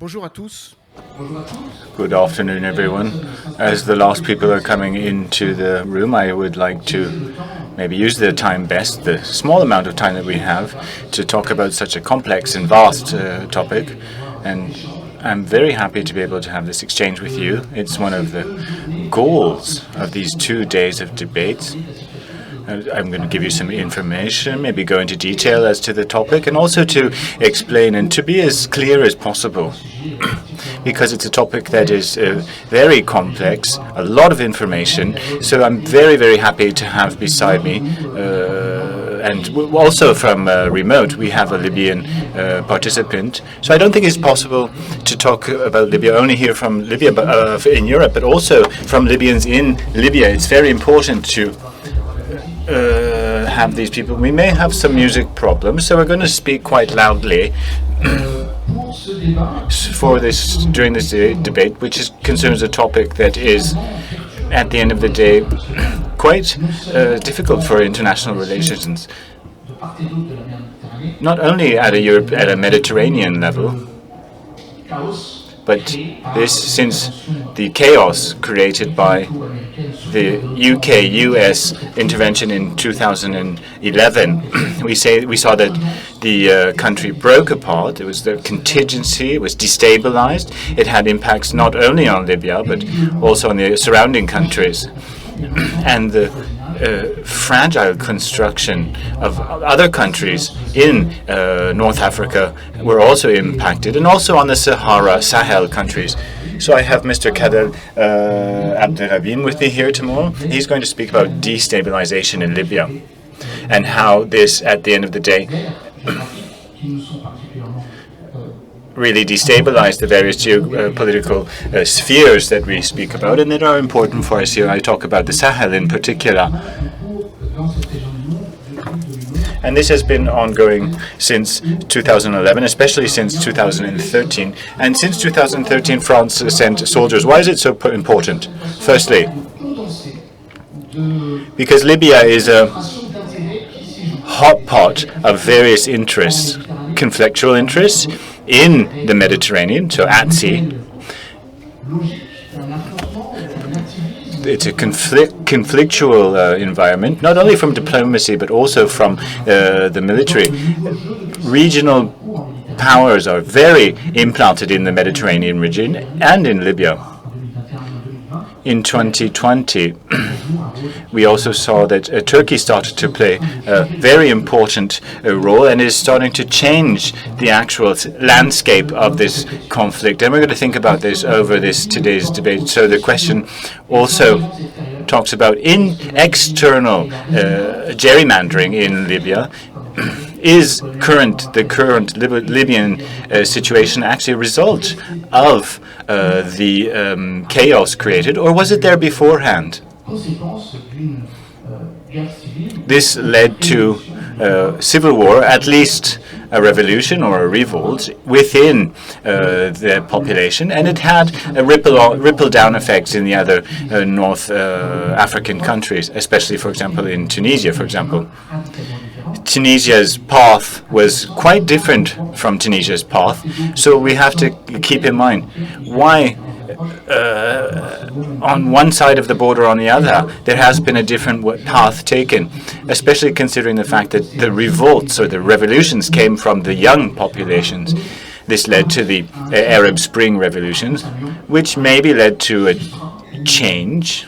Bonjour à tous. Good afternoon, everyone. As the last people are coming into the room, I would like to maybe use the time best, the small amount of time that we have, to talk about such a complex and vast topic. And I'm very happy to be able to have this exchange with you. It's one of the goals of these 2 days of debates. I'm going to give you some information, maybe go into detail as to the topic, and also to explain and to be as clear as possible. Because it's a topic that is very complex, a lot of information. So I'm very, very happy to have beside me, and also from remote, we have a Libyan participant. So I don't think it's possible to talk about Libya only here from Libya, but in Europe, but also from Libyans in Libya. It's very important to have these people. We may have some music problems, so we're going to speak quite loudly during this debate, which concerns a topic that is, at the end of the day, quite difficult for international relations. Not only at a Mediterranean level, but this since the chaos created by the UK-US intervention in 2011, we saw that the country broke apart. It was the contingency. It was destabilized. It had impacts not only on Libya but also on the surrounding countries, and the fragile construction of other countries in North Africa were also impacted, and also on the Sahel countries. So I have Mr. Kadel Abderrabin with me here tomorrow. He's going to speak about destabilization in Libya and how this, at the end of the day, really destabilize the various geopolitical spheres that we speak about and that are important for us here. I talk about the Sahel in particular. And this has been ongoing since 2011, especially since 2013. And since 2013, France sent soldiers. Why is it so important? Firstly, because Libya is a hot pot of various interests, conflictual interests, in the Mediterranean, so at sea. It's a conflictual environment, not only from diplomacy but also from the military. Regional powers are very implanted in the Mediterranean region and in Libya. In 2020, we also saw that Turkey started to play a very important role and is starting to change the actual landscape of this conflict. And we're going to think about this over today's debate. So the question also talks about external gerrymandering in Libya. Is the current Libyan situation actually a result of the chaos created, or was it there beforehand? This led to civil war, at least a revolution or a revolt within the population, and it had a ripple-down effects in the other North African countries, especially, for example, in Tunisia, for example. Tunisia's path was quite different from Tunisia's path, so we have to keep in mind why on one side of the border or on the other there has been a different path taken, especially considering the fact that the revolts or the revolutions came from the young populations. This led to the Arab Spring revolutions, which maybe led to a change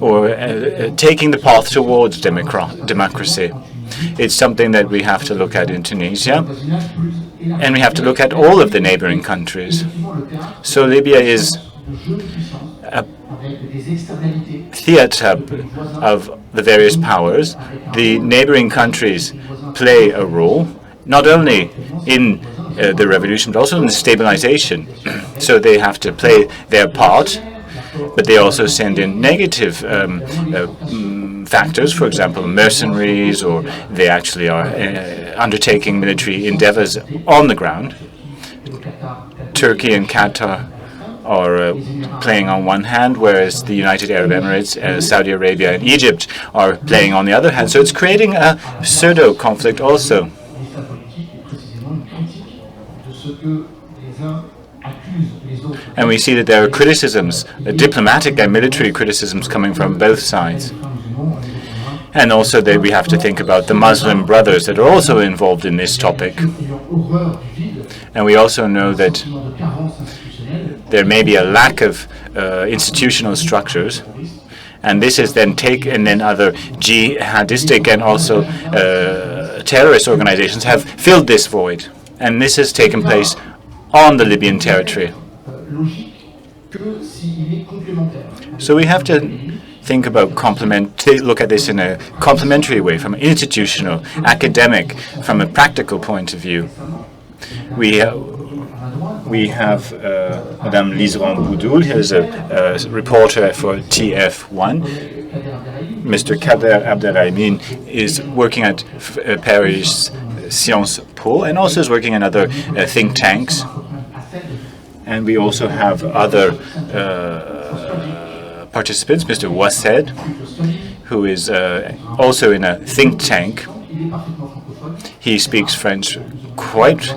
or taking the path towards democracy. It's something that we have to look at in Tunisia, and we have to look at all of the neighboring countries. So Libya is a theater of the various powers. The neighboring countries play a role, not only in the revolution, but also in the stabilization. So they have to play their part, but they also send in negative factors, for example, mercenaries, or they actually are undertaking military endeavors on the ground. Turkey and Qatar are playing on one hand, whereas the United Arab Emirates, Saudi Arabia, and Egypt are playing on the other hand. So it's creating a pseudo-conflict also. And we see that there are criticisms, diplomatic and military criticisms coming from both sides. And also that we have to think about the Muslim brothers that are also involved in this topic. And we also know that there may be a lack of institutional structures. And this is then then other jihadistic and also terrorist organizations have filled this void. And this has taken place on the Libyan territory. So we have to think about look at this in a complementary way, from an institutional, academic, from a practical point of view. We have Madame Liseron-Boudoul, who is a reporter for TF1. Mr. Kader Abderrahmine is working at Paris Sciences Po and also is working in other think tanks. And we also have other participants, Mr. Wased, who is also in a think tank. He speaks French quite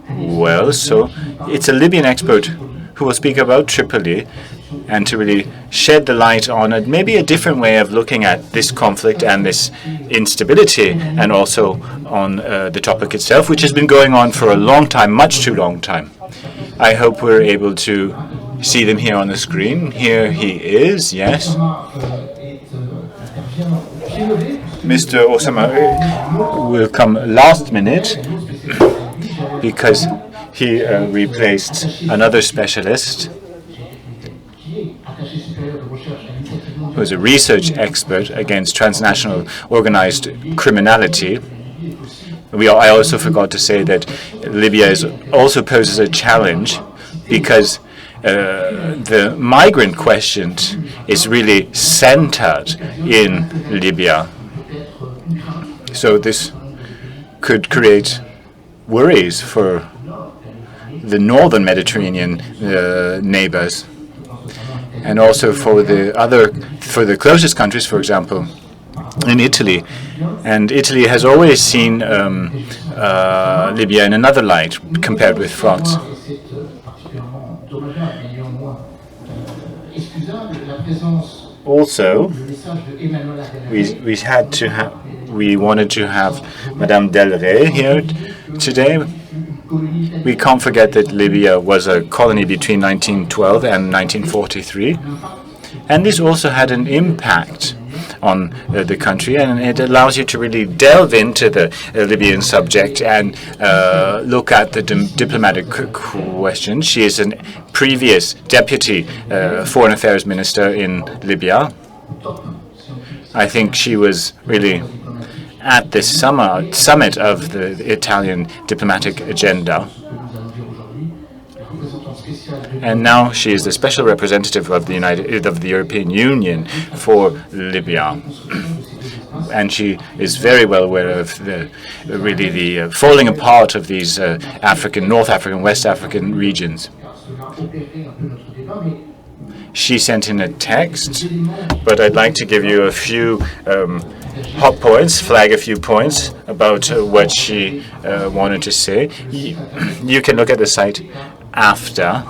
well, so it's a Libyan expert who will speak about Tripoli and to really shed the light on maybe a different way of looking at this conflict and this instability, and also on the topic itself, which has been going on for a long time, much too long time. I hope we're able to see them here on the screen. Here he is, yes. Mr. Osama will come last minute because he replaced another specialist who is a research expert against transnational organized criminality. I also forgot to say that Libya also poses a challenge because the migrant question is really centered in Libya. So this could create worries for the northern Mediterranean neighbors, and also for the closest countries, for example, in Italy. And Italy has always seen Libya in another light compared with France. Also, we wanted to have Madame Del Rey here today. We can't forget that Libya was a colony between 1912 and 1943, and this also had an impact on the country, and it allows you to really delve into the Libyan subject and look at the diplomatic question. She is a previous deputy foreign affairs minister in Libya. I think she was really at the summit of the Italian diplomatic agenda. And now she is the special representative of the European Union for Libya. And she is very well aware of the falling apart of these North African, West African regions. She sent in a text, but I'd like to give you a few hot points, flag a few points about what she wanted to say. You can look at the site after,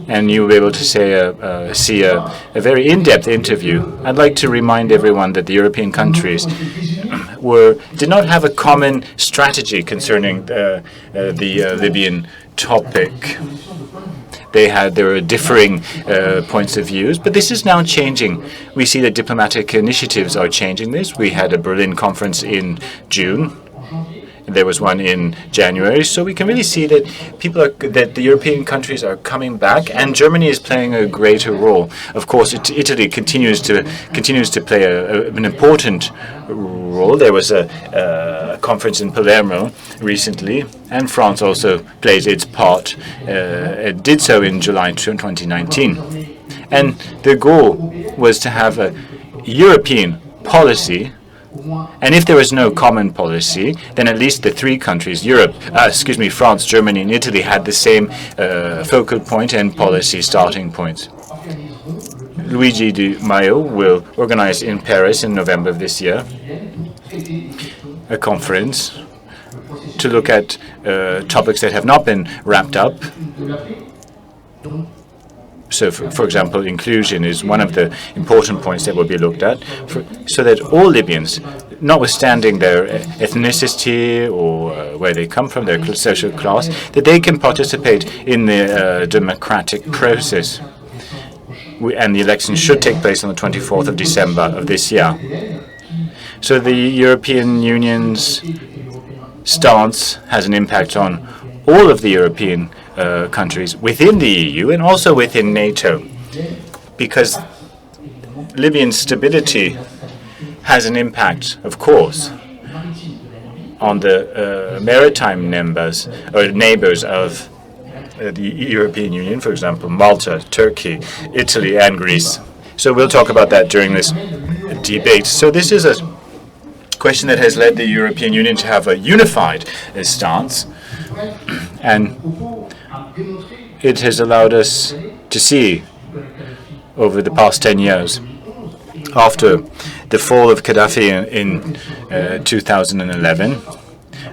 and you'll be able to see a very in-depth interview. I'd like to remind everyone that the European countries did not have a common strategy concerning the Libyan topic. There were differing points of views, but this is now changing. We see that diplomatic initiatives are changing this. We had a Berlin conference in June. There was one in January, so we can really see that that the European countries are coming back, and Germany is playing a greater role. Of course, Italy continues to play an important role. There was a conference in Palermo recently, and France also plays its part. It did so in July 2019, and the goal was to have a European policy. And if there was no common policy, then at least the three countries, France, Germany, and Italy, had the same focal point and policy starting points. Luigi Di Maio will organize in Paris in November of this year a conference to look at topics that have not been wrapped up. So, for example, inclusion is one of the important points that will be looked at, so that all Libyans, notwithstanding their ethnicity or where they come from, their social class, that they can participate in the democratic process. And the election should take place on the 24th of December of this year. So the European Union's stance has an impact on all of the European countries within the EU and also within NATO, because Libyan stability has an impact, of course, on the maritime neighbors of the European Union, for example, Malta, Turkey, Italy, and Greece. So we'll talk about that during this debate. So this is a question that has led the European Union to have a unified stance, and it has allowed us to see over the past 10 years, after the fall of Gaddafi in 2011,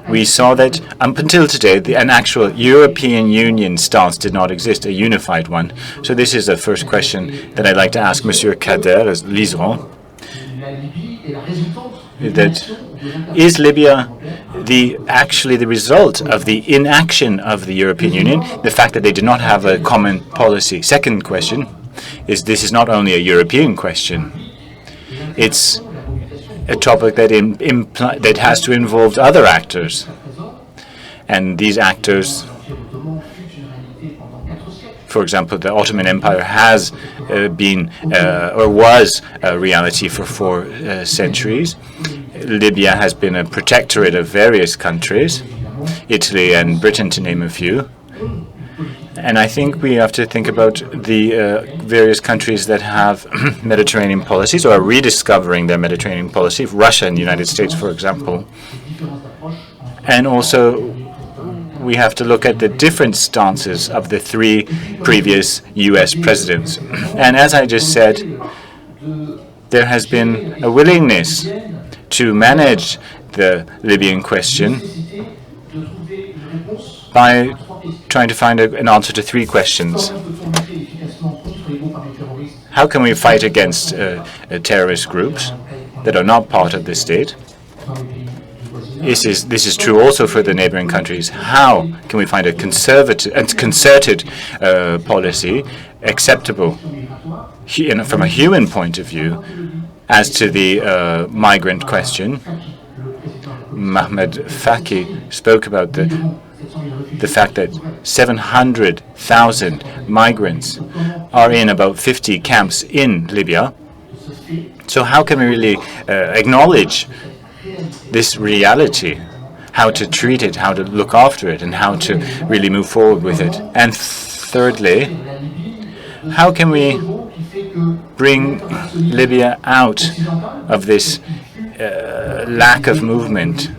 we saw that up until today, an actual European Union stance did not exist, a unified one. So this is the first question that I'd like to ask Monsieur Kader as Liseron. That is Libya actually the result of the inaction of the European Union, the fact that they did not have a common policy? Second question is, this is not only a European question. It's a topic that has to involve other actors. And these actors, for example, the Ottoman Empire has been or was a reality for 4 centuries. Libya has been a protectorate of various countries, Italy and Britain to name a few. And I think we have to think about the various countries that have Mediterranean policies or are rediscovering their Mediterranean policy, Russia and the United States, for example. And also we have to look at the different stances of the 3 previous U.S. presidents. And as I just said, there has been a willingness to manage the Libyan question by trying to find an answer to 3 questions. How can we fight against terrorist groups that are not part of the state? This is true also for the neighboring countries. How can we find a concerted policy acceptable from a human point of view as to the migrant question? Mohamed Faki spoke about the fact that 700,000 migrants are in about 50 camps in Libya. So how can we really acknowledge this reality, how to treat it, how to look after it, and how to really move forward with it? And thirdly, how can we bring Libya out of this lack of movement?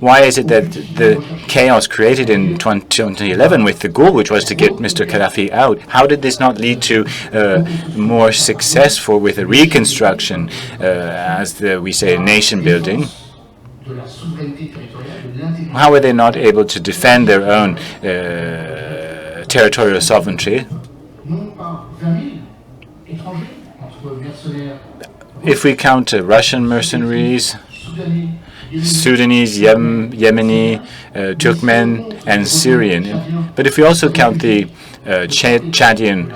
Why is it that the chaos created in 2011 with the goal, which was to get Mr. Gaddafi out, how did this not lead to more successful with a reconstruction, as we say, nation building? How were they not able to defend their own territorial sovereignty? If we count Russian mercenaries, Sudanese, Yemeni, Turkmen, and Syrian. But if we also count the Chadian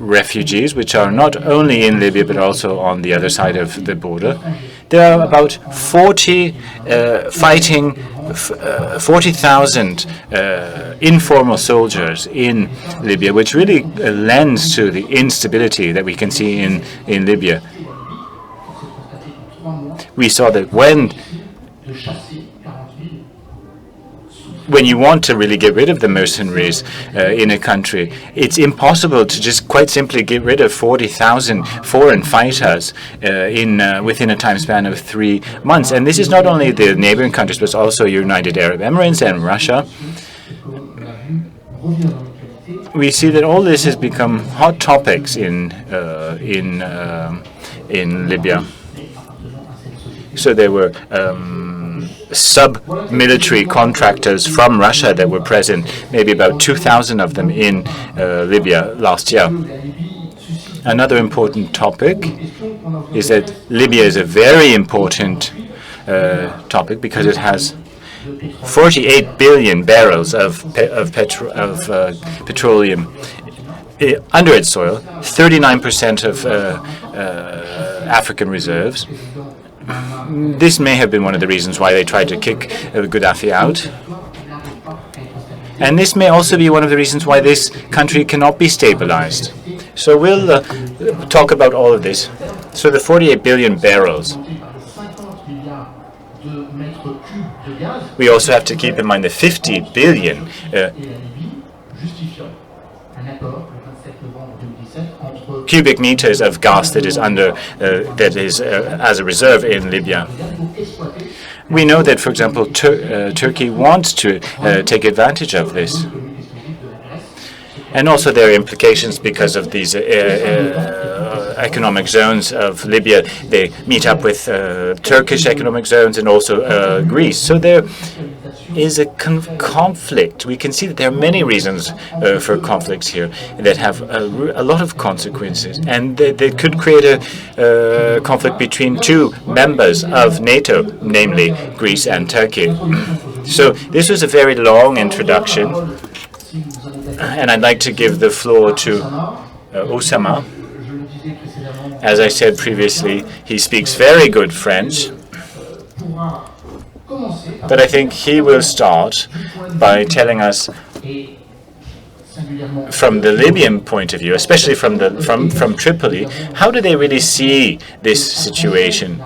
refugees, which are not only in Libya but also on the other side of the border, there are about 40,000 informal soldiers in Libya, which really lends to the instability that we can see in Libya. We saw that when you want to really get rid of the mercenaries in a country, it's impossible to just quite simply get rid of 40,000 foreign fighters within a time span of 3 months. And this is not only the neighboring countries, but also United Arab Emirates and Russia. We see that all this has become hot topics in Libya. So there were sub-military contractors from Russia that were present, maybe about 2,000 of them in Libya last year. Another important topic is that Libya is a very important topic because it has 48 billion barrels of petroleum under its soil, 39% of African reserves. This may have been one of the reasons why they tried to kick Gaddafi out. And this may also be one of the reasons why this country cannot be stabilized. So we'll talk about all of this. So the 48 billion barrels. We also have to keep in mind the 50 billion cubic meters of gas that is as a reserve in Libya. We know that, for example, Turkey wants to take advantage of this. And also there are implications because of these economic zones of Libya. They meet up with Turkish economic zones and also Greece. So there is a conflict. We can see that there are many reasons for conflicts here that have a lot of consequences. And they could create a conflict between two members of NATO, namely Greece and Turkey. So this was a very long introduction. And I'd like to give the floor to Oussama. As I said previously, he speaks very good French. But I think he will start by telling us from the Libyan point of view, especially from Tripoli, how do they really see this situation?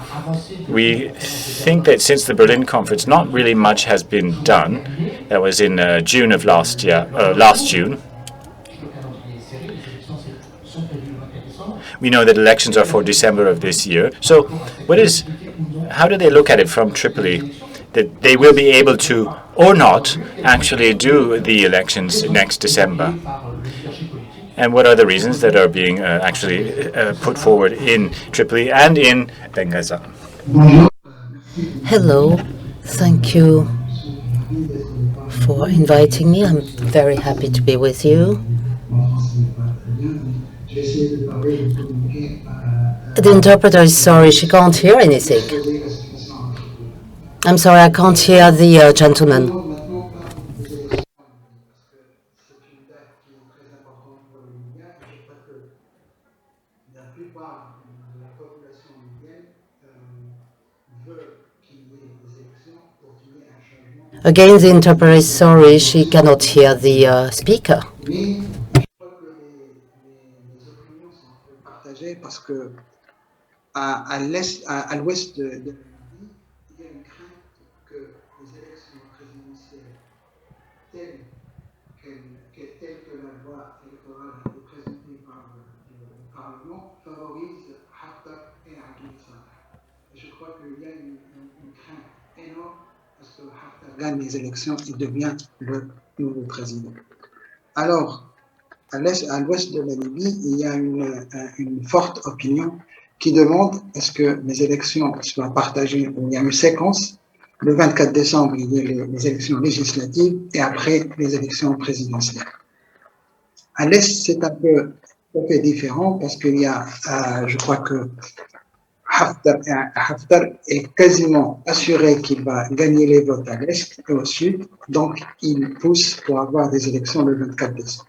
We think that since the Berlin conference, not really much has been done. That was in June of last June. We know that elections are for December of this year. So how do they look at it from Tripoli? That they will be able to, or not, actually do the elections next December? And what are the reasons that are being actually put forward in Tripoli and in Benghazi? Hello, thank you for inviting me. I'm very happy to be with you. The interpreter is sorry, she can't hear anything. I'm sorry, I can't hear the gentleman. Again, the interpreter is sorry, she cannot hear the speaker. Parce que à l'ouest de la Libye, il y a une crainte que les élections présidentielles telles que la loi électorale est présentée par le Parlement favorisent Haftar et Abdel Fattah. Et je crois qu'il y a une crainte énorme parce que Haftar gagne les élections et devient le nouveau président. Alors, à l'ouest de la Libye, il y a une forte opinion qui demande est-ce que les élections soient partagées. Il y a une séquence. Le 24 décembre, il y a les élections législatives et après les élections présidentielles. À l'est, c'est un peu différent parce qu'il y a, je crois que Haftar est quasiment assuré qu'il va gagner les votes à l'est et au sud, donc il pousse pour avoir des élections le 24 décembre.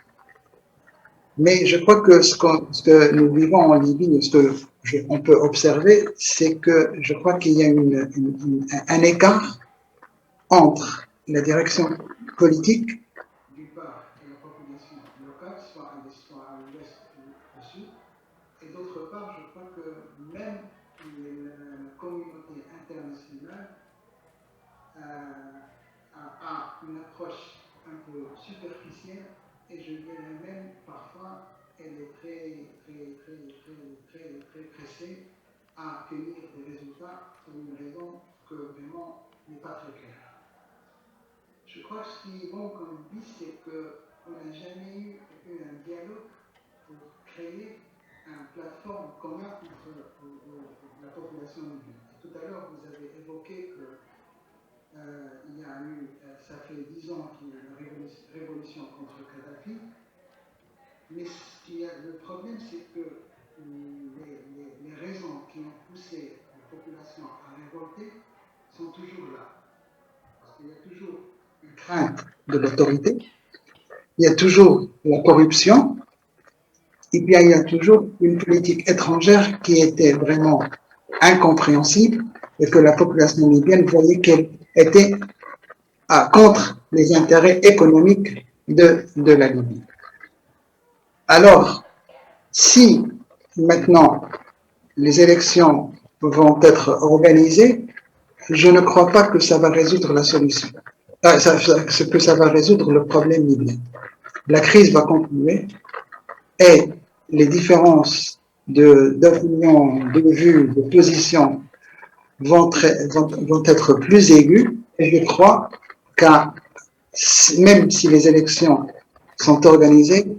Mais je crois que ce que nous vivons en Libye, ce qu'on peut observer, c'est que je crois qu'il y a un écart entre la direction politique, d'une part, et la population locale, soit à l'ouest ou au sud, et d'autre part, je crois que même la communauté internationale a une approche un peu superficielle. Et je dirais même, parfois, elle est très pressée à obtenir des résultats pour une raison que vraiment n'est pas très claire. Je crois que ce qui est bon comme dit, c'est qu'on n'a jamais eu un dialogue pour créer une plateforme commune entre la population libyenne. Tout à l'heure, vous avez évoqué que il y a eu, ça fait 10 ans qu'il y a eu une révolution contre Kadhafi, mais le problème, c'est que les raisons qui ont poussé la population à révolter sont toujours là. Parce qu'il y a toujours une crainte de l'autorité, il y a toujours la corruption, et puis il y a toujours une politique étrangère qui était vraiment incompréhensible et que la population libyenne voyait qu'elle était contre les intérêts économiques de la Libye. Alors, si maintenant les élections vont être organisées, je ne crois pas que ça va résoudre la solution, que ça va résoudre le problème libyen. La crise va continuer et les différences d'opinion, de vue, de position vont être plus aiguës. Et je crois que même si les élections sont organisées,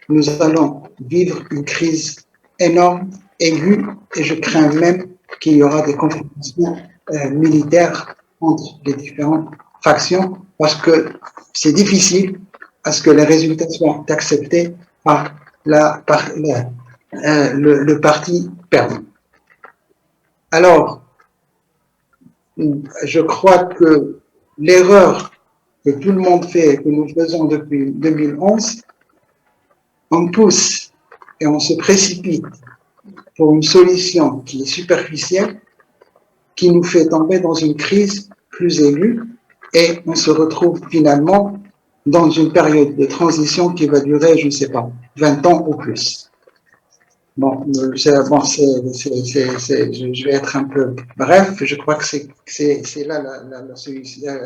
nous allons vivre une crise énorme, aiguë, et je crains même qu'il y aura des confrontations militaires entre les différentes factions, parce que c'est difficile à ce que les résultats soient acceptés par le parti perdant. Alors, je crois que l'erreur que tout le monde fait, que nous faisons depuis 2011, on pousse et on se précipite pour une solution qui est superficielle, qui nous fait tomber dans une crise plus aiguë, et on se retrouve finalement dans une période de transition qui va durer, je ne sais pas, 20 ans ou plus. Bon, je vais être un peu bref, je crois que c'est là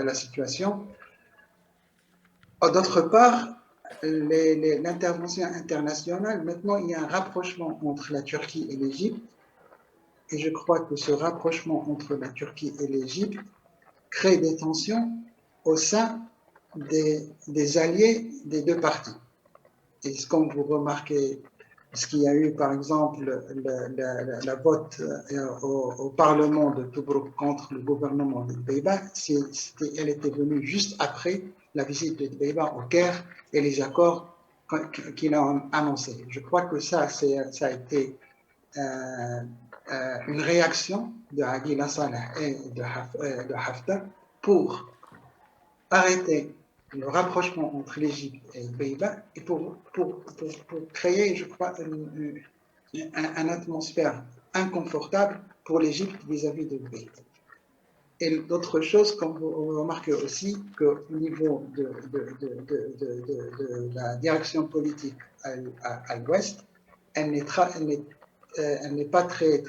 la situation. D'autre part, l'intervention internationale, maintenant il y a un rapprochement entre la Turquie et l'Égypte, et je crois que ce rapprochement entre la Turquie et l'Égypte crée des tensions au sein des alliés des deux parties. Et comme vous remarquez, ce qu'il y a eu par exemple la vote au Parlement de Tobruk contre le gouvernement de Pays-Bas, elle était venue juste après la visite de Pays-Bas au Caire et les accords qu'il a annoncés. Je crois que ça a été une réaction de Aguila Saleh et de Haftar pour arrêter le rapprochement entre l'Égypte et les Pays-Bas et pour créer, je crois, une atmosphère inconfortable pour l'Égypte vis-à-vis de pays. Et d'autres choses, comme vous remarquez aussi, qu'au niveau de la direction politique à l'ouest, elle n'est pas très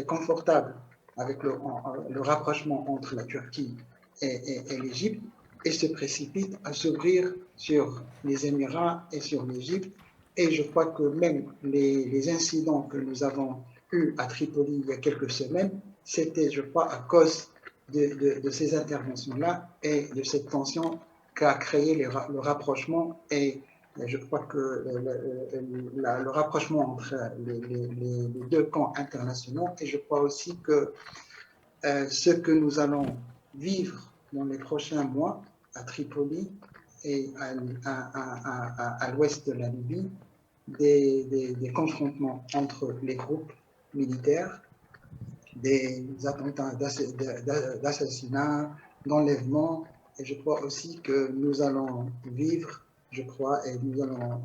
confortable avec le rapprochement entre la Turquie et l'Égypte, et se précipite à s'ouvrir sur les Émirats et sur l'Égypte. Et je crois que même les incidents que nous avons eus à Tripoli il y a quelques semaines, c'était, je crois, à cause de ces interventions-là et de cette tension qu'a créé le rapprochement. Et je crois que le rapprochement entre les deux camps internationaux, et je crois aussi que ce que nous allons vivre dans les prochains mois à Tripoli et à l'ouest de la Libye, des confrontements entre les groupes militaires, des attentats d'assassinat, d'enlèvement, et je crois aussi que nous allons vivre, je crois, et nous allons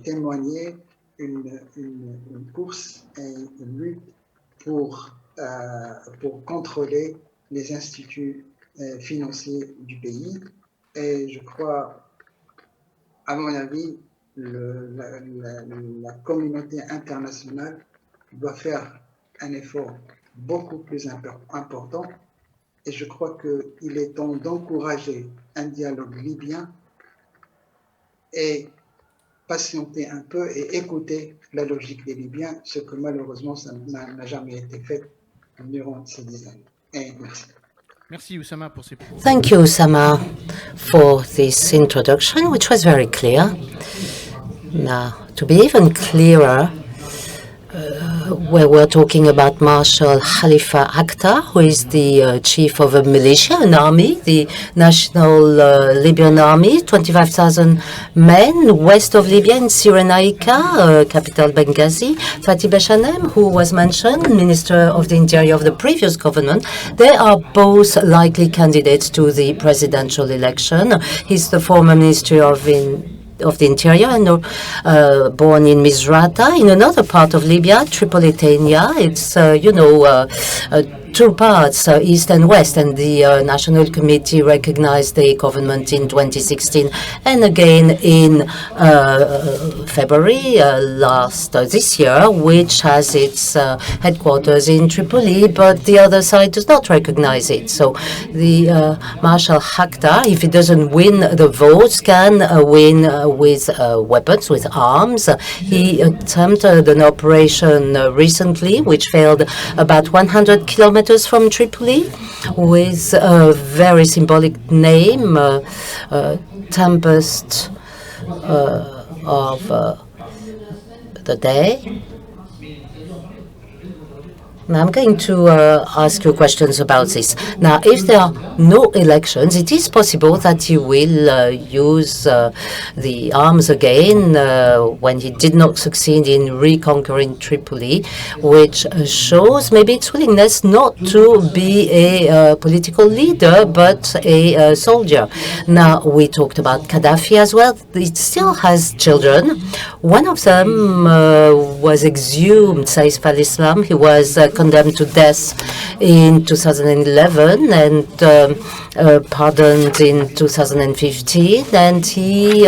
témoigner une course et une lutte pour contrôler les instituts financiers du pays. Et je crois, à mon avis, la communauté internationale doit faire un effort beaucoup plus important. Et je crois qu'il est temps d'encourager un dialogue libyen et patienter un peu et écouter la logique des Libyens, ce que malheureusement ça n'a jamais été fait durant ces 10 années. Et merci. Merci Oussama pour ces propos. Thank you, Oussama, for this introduction, which was very clear. Now, to be even clearer, where we're talking about Marshal Khalifa Haftar, who is the chief of a militia, an army, the National Libyan Army, 25,000 men west of Libya in Cyrenaica, capital Benghazi. Fatih Beshanem, who was mentioned, Minister of the Interior of the previous government, they are both likely candidates to the presidential election. He's the former Minister of the Interior and born in Misrata, in another part of Libya, Tripolitania. It's, two parts, east and west, and the National Committee recognized the government in 2016 and again in February this year, which has its headquarters in Tripoli, but the other side does not recognize it. So the Marshal Haftar, if he doesn't win the votes, can win with weapons, with arms. He attempted an operation recently, which failed about 100 kilometers from Tripoli, with a very symbolic name, Tempest of the Day. Now, I'm going to ask you questions about this. Now, if there are no elections, it is possible that he will use the arms again when he did not succeed in reconquering Tripoli, which shows maybe its willingness not to be a political leader, but a soldier. Now, we talked about Gaddafi as well. It still has children. One of them was exhumed, Saif al-Islam. He was condemned to death in 2011 and pardoned in 2015, and he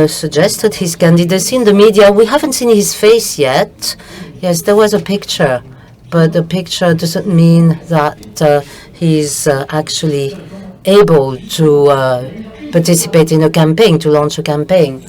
suggested his candidacy in the media. We haven't seen his face yet. Yes, there was a picture, but the picture doesn't mean that he's actually able to participate in a campaign, to launch a campaign.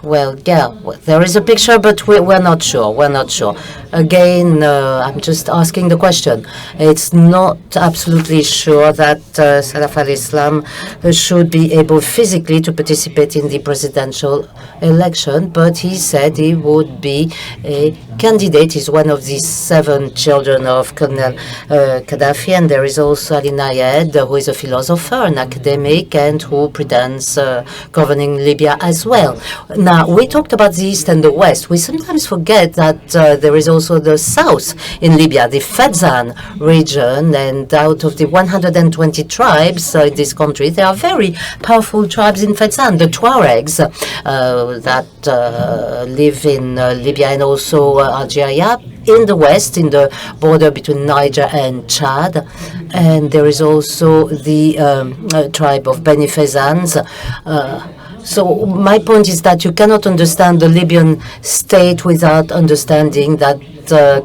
Well, yeah, there is a picture, but we're not sure. We're not sure. Again, I'm just asking the question. It's not absolutely sure that Saif al-Islam should be able physically to participate in the presidential election, but he said he would be a candidate. He's one of the 7 children of Colonel Gaddafi, and there is also Ali Nayed, who is a philosopher, an academic, and who pretends governing Libya as well. Now, we talked about the East and the West. We sometimes forget that there is also the South in Libya, the Fezzan region, and out of the 120 tribes in this country, there are very powerful tribes in Fezzan, the Tuaregs that live in Libya and also Algeria, in the west, in the border between Niger and Chad. And there is also the tribe of Beni Fezzans. So my point is that you cannot understand the Libyan state without understanding that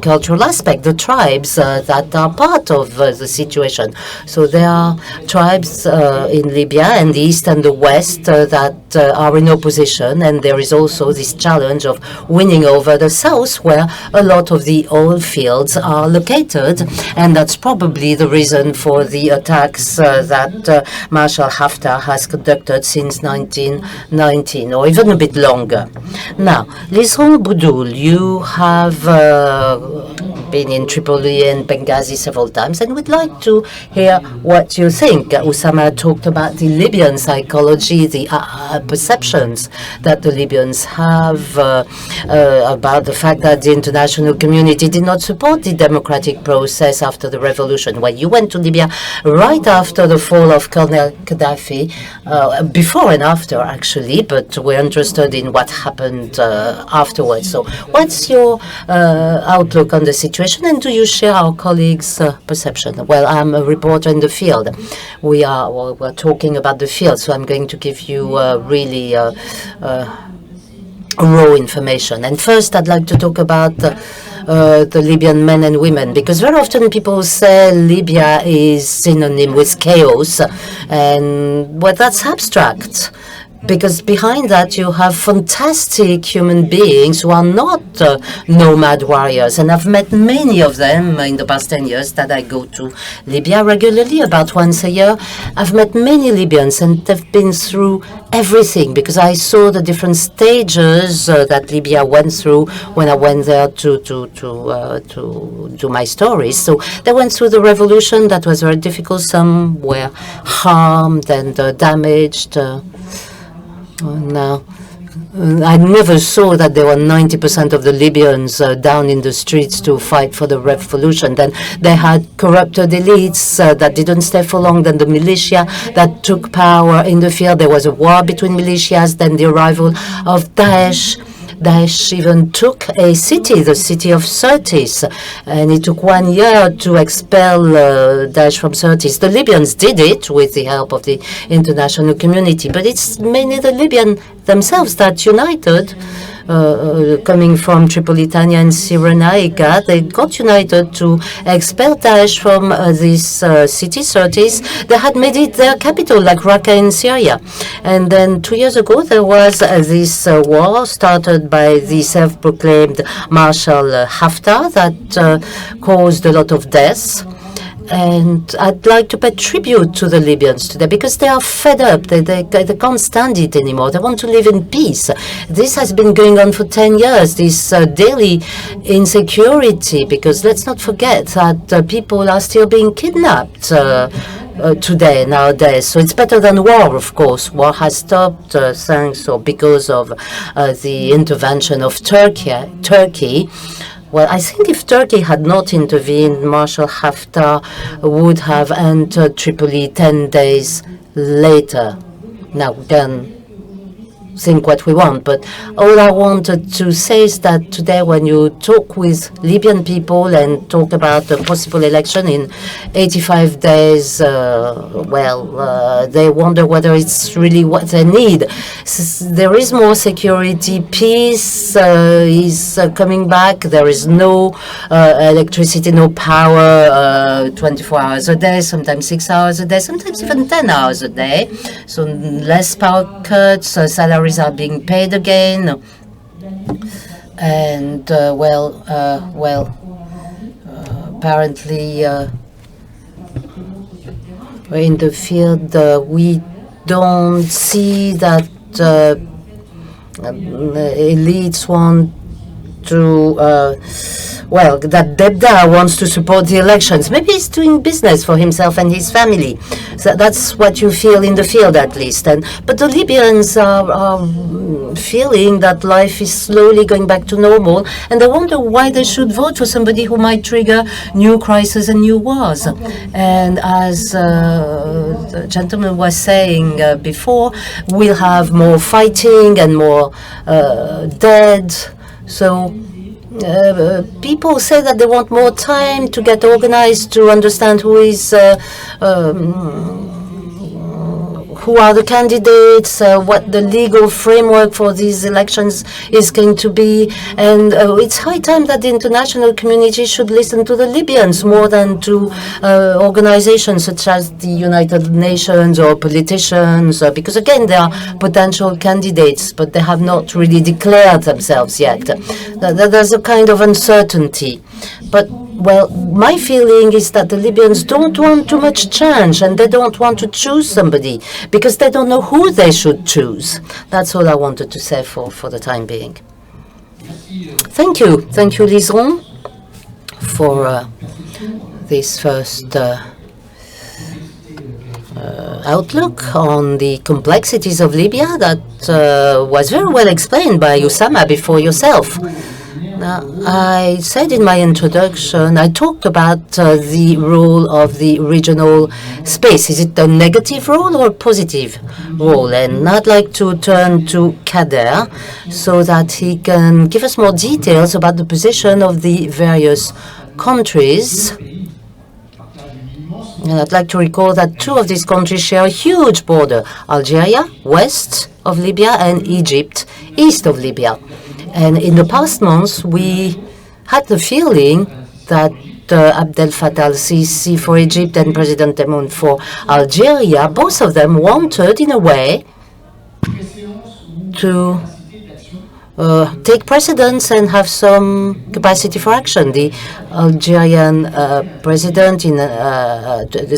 cultural aspect, the tribes that are part of the situation. So there are tribes in Libya and the east and the west that are in opposition, and there is also this challenge of winning over the south, where a lot of the oil fields are located, and that's probably the reason for the attacks that Marshal Haftar has conducted since 1919, or even a bit longer. Now, Lisron Boudoul, you have been in Tripoli and Benghazi several times, and we'd like to hear what you think. Oussama talked about the Libyan psychology, the perceptions that the Libyans have about the fact that the international community did not support the democratic process after the revolution. Well, you went to Libya right after the fall of Colonel Gaddafi, before and after, actually, but we're interested in what happened afterwards. So what's your outlook on the situation, and do you share our colleagues' perception? Well, I'm a reporter in the field. We're talking about the field, so I'm going to give you really raw information. And first, I'd like to talk about the Libyan men and women, because very often people say Libya is synonym with chaos, and well, that's abstract. because behind that you have fantastic human beings who are not nomad warriors. And I've met many of them in the past 10 years that I go to Libya regularly, about once a year. I've met many Libyans, and they've been through everything, because I saw the different stages that Libya went through when I went there to do my stories. So they went through the revolution that was very difficult. Some were harmed and damaged. Now, I never saw that there were 90% of the Libyans down in the streets to fight for the revolution. Then they had corrupted elites that didn't stay for long. Then the militia that took power in the field. There was a war between militias. Then the arrival of Daesh. Daesh even took a city, the city of Sirtis, and it took 1 year to expel Daesh from Sirtis. The Libyans did it with the help of the international community, but it's mainly the Libyan themselves that united, coming from Tripolitania and Cyrenaica. They got united to expel Daesh from this city, Sirtis. They had made it their capital, like Raqqa in Syria. And then 2 years ago, there was this war started by the self-proclaimed Marshal Haftar that caused a lot of deaths. And I'd like to pay tribute to the Libyans today, because they are fed up. They can't stand it anymore. They want to live in peace. This has been going on for 10 years, this daily insecurity, because let's not forget that people are still being kidnapped nowadays. So it's better than war, of course. War has stopped thanks or because of the intervention of Turkey. Well, I think if Turkey had not intervened, Marshal Haftar would have entered Tripoli 10 days later. Now, then, think what we want, but all I wanted to say is that today when you talk with Libyan people and talk about a possible election in 85 days, they wonder whether it's really what they need. There is more security, peace is coming back, there is no electricity, no power 24 hours a day, sometimes 6 hours a day, sometimes even 10 hours a day, so less power cuts, salaries are being paid again, and apparently in the field we don't see that elites want to that Debda wants to support the elections. Maybe he's doing business for himself and his family. So that's what you feel in the field, at least. But the Libyans are feeling that life is slowly going back to normal, and they wonder why they should vote for somebody who might trigger new crises and new wars. And as the gentleman was saying before, we'll have more fighting and more dead. So people say that they want more time to get organized, to understand who are the candidates, what the legal framework for these elections is going to be. And it's high time that the international community should listen to the Libyans more than to organizations such as the United Nations or politicians, because again, they are potential candidates, but they have not really declared themselves yet. There's a kind of uncertainty. But well, my feeling is that the Libyans don't want too much change, and they don't want to choose somebody because they don't know who they should choose. That's all I wanted to say for the time being. Thank you. Thank you, Liseron, for this first outlook on the complexities of Libya that was very well explained by Usama before yourself. I said in my introduction, I talked about the role of the regional space. Is it a negative role or a positive role? And I'd like to turn to Kader so that he can give us more details about the position of the various countries. And I'd like to recall that two of these countries share a huge border: Algeria, west of Libya, and Egypt, east of Libya. And in the past months, we had the feeling that Abdel Fattah al-Sisi for Egypt and President Tebboune for Algeria, both of them wanted, in a way, to take precedence and have some capacity for action. The Algerian president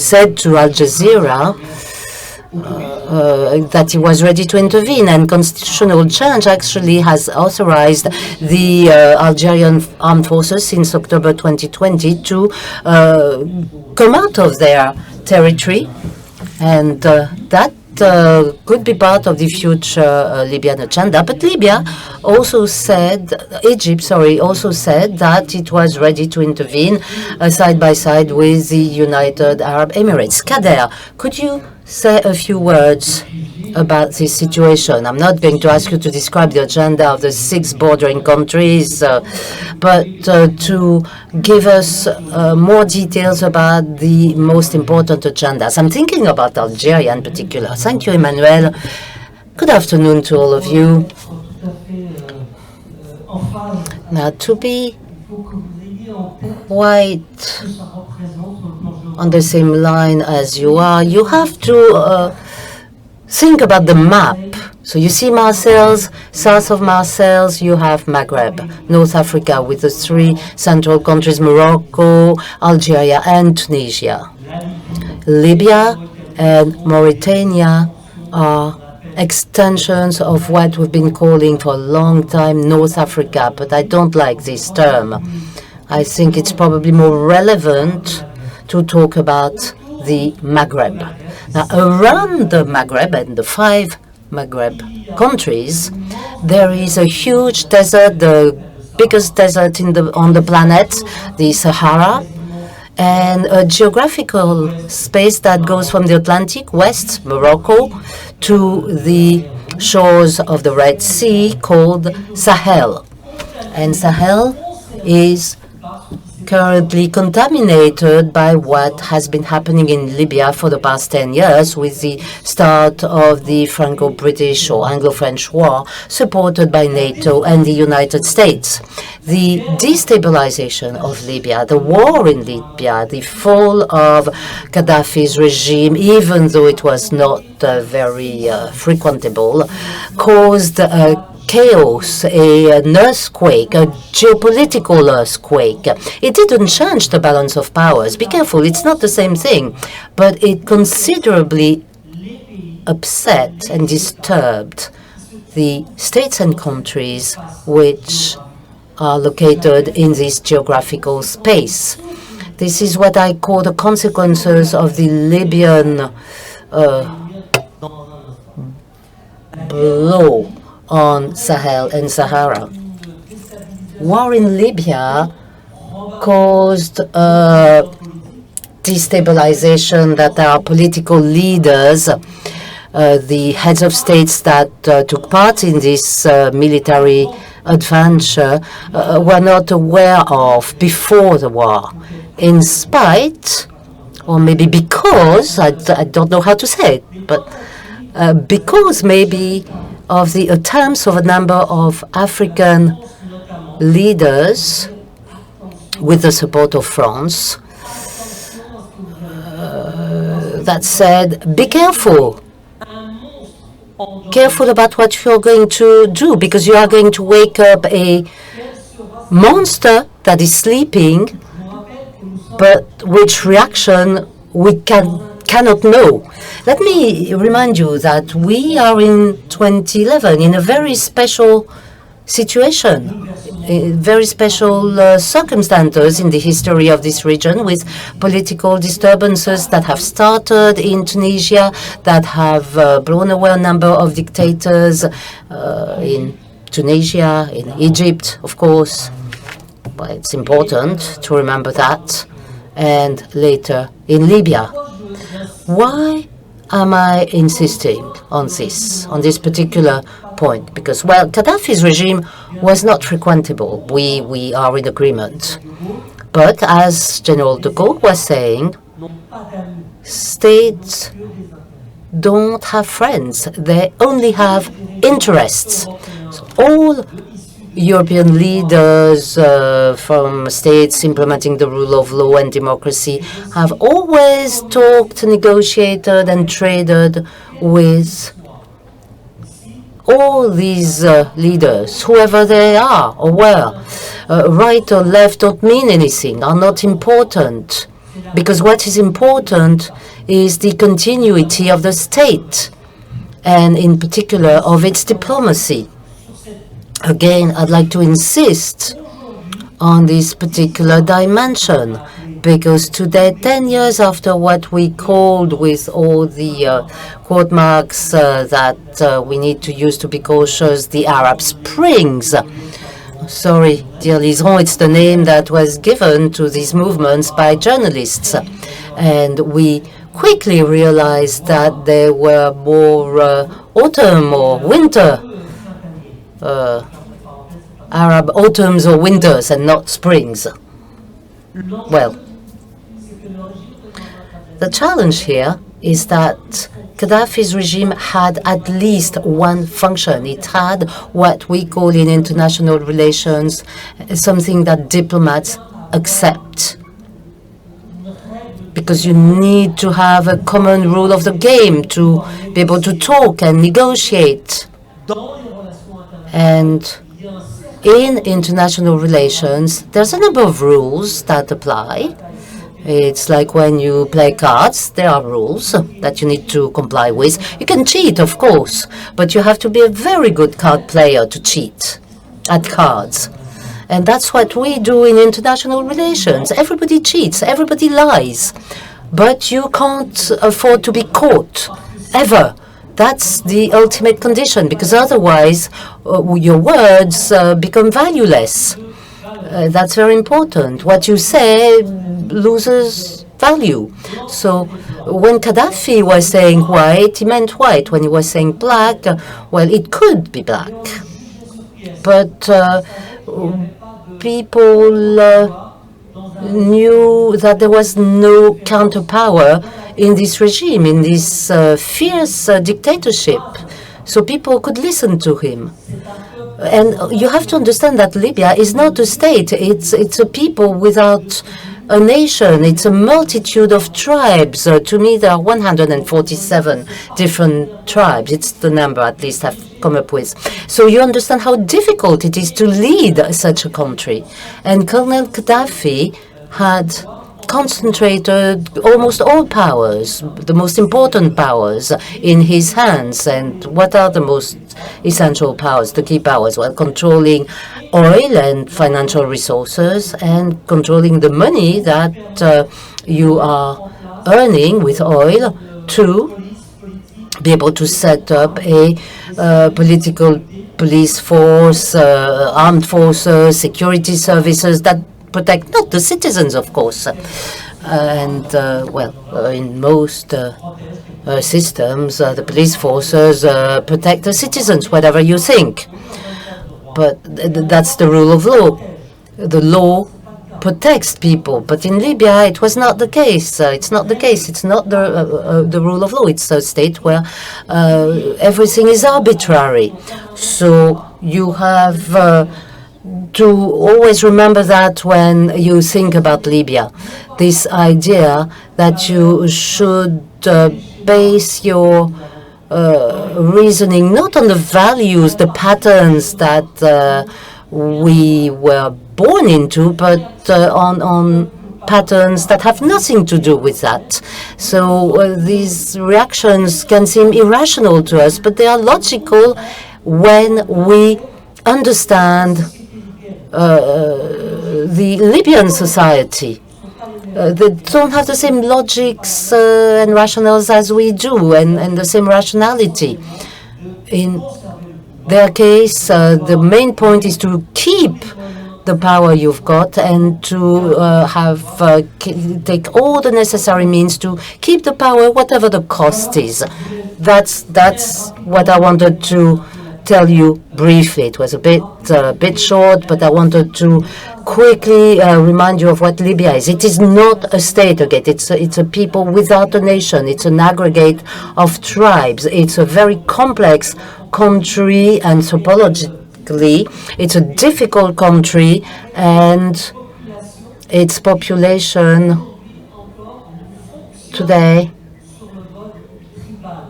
said to Al Jazeera that he was ready to intervene, and constitutional change actually has authorized the Algerian armed forces since October 2020 to come out of their territory, and that could be part of the future Libyan agenda. But Libya also said, Egypt also said that it was ready to intervene side by side with the United Arab Emirates. Kader, could you say a few words about this situation? I'm not going to ask you to describe the agenda of the 6 bordering countries, but to give us more details about the most important agendas. I'm thinking about Algeria in particular. Thank you, Emmanuel. Good afternoon to all of you. Now, to be quite on the same line as you are, you have to think about the map. So you see Marseilles, south of Marseilles, you have Maghreb, North Africa, with the 3 central countries, Morocco, Algeria, and Tunisia. Libya and Mauritania are extensions of what we've been calling for a long time North Africa, but I don't like this term. I think it's probably more relevant to talk about the Maghreb. Now, around the Maghreb and the 5 Maghreb countries, there is a huge desert, the biggest desert on the planet, the Sahara, and a geographical space that goes from the Atlantic, west, Morocco, to the shores of the Red Sea called Sahel. And Sahel is currently contaminated by what has been happening in Libya for the past 10 years with the start of the Franco-British or Anglo-French war supported by NATO and the United States. The destabilization of Libya, the war in Libya, the fall of Gaddafi's regime, even though it was not very frequentable, caused chaos, an earthquake, a geopolitical earthquake. It didn't change the balance of powers. Be careful, it's not the same thing. But it considerably upset and disturbed the states and countries which are located in this geographical space. This is what I call the consequences of the Libyan blow on Sahel and Sahara. War in Libya caused destabilization that our political leaders, the heads of states that took part in this military adventure, were not aware of before the war, in spite, or maybe because, I don't know how to say it, but because maybe of the attempts of a number of African leaders with the support of France that said, be careful. Careful about what you're going to do, because you are going to wake up a monster that is sleeping, but which reaction we cannot know. Let me remind you that we are in 2011 in a very special situation, very special circumstances in the history of this region, with political disturbances that have started in Tunisia, that have blown away a number of dictators in Tunisia, in Egypt, of course. But it's important to remember that. And later in Libya. Why am I insisting on this particular point? Because, well, Gaddafi's regime was not frequentable. We are in agreement. But as General de Gaulle was saying, states don't have friends. They only have interests. So all European leaders from states implementing the rule of law and democracy have always talked, negotiated, and traded with all these leaders, whoever they are or were, right or left, don't mean anything, are not important. Because what is important is the continuity of the state, and in particular of its diplomacy. Again, I'd like to insist on this particular dimension, because today, 10 years after what we called with all the quote marks that we need to use to be cautious, the Arab Springs. Sorry, dear Lison, it's the name that was given to these movements by journalists. And we quickly realized that there were more autumn or winter, Arab autumns or winters and not springs. Well, the challenge here is that Gaddafi's regime had at least one function. It had what we call in international relations something that diplomats accept. Because you need to have a common rule of the game to be able to talk and negotiate. And in international relations, there's a number of rules that apply. It's like when you play cards, there are rules that you need to comply with. You can cheat, of course, but you have to be a very good card player to cheat at cards. And that's what we do in international relations. Everybody cheats, everybody lies, but you can't afford to be caught, ever. That's the ultimate condition, because otherwise your words become valueless. That's very important. What you say loses value. So when Gaddafi was saying white, he meant white. When he was saying black, well, it could be black. But people knew that there was no counterpower in this regime, in this fierce dictatorship. So people could listen to him. And you have to understand that Libya is not a state. It's a people without a nation. It's a multitude of tribes. To me, there are 147 different tribes. It's the number at least I've come up with. So you understand how difficult it is to lead such a country. And Colonel Gaddafi had concentrated almost all powers, the most important powers, in his hands. And what are the most essential powers, the key powers? Well, controlling oil and financial resources and controlling the money that you are earning with oil to be able to set up a political police force, armed forces, security services that protect not the citizens, of course. In most systems, the police forces protect the citizens, whatever you think. But that's the rule of law. The law protects people. But in Libya, it was not the case. It's not the case. It's not the rule of law. It's a state where everything is arbitrary. So you have to always remember that when you think about Libya, this idea that you should base your reasoning not on the values, the patterns that we were born into, but on patterns that have nothing to do with that. So these reactions can seem irrational to us, but they are logical when we understand the Libyan society. They don't have the same logics and rationales as we do, and the same rationality. In their case, the main point is to keep the power you've got and to take all the necessary means to keep the power, whatever the cost is. That's what I wanted to tell you briefly. It was a bit short, but I wanted to quickly remind you of what Libya is. It is not a state again. It's a people without a nation. It's an aggregate of tribes. It's a very complex country anthropologically. It's a difficult country, and its population today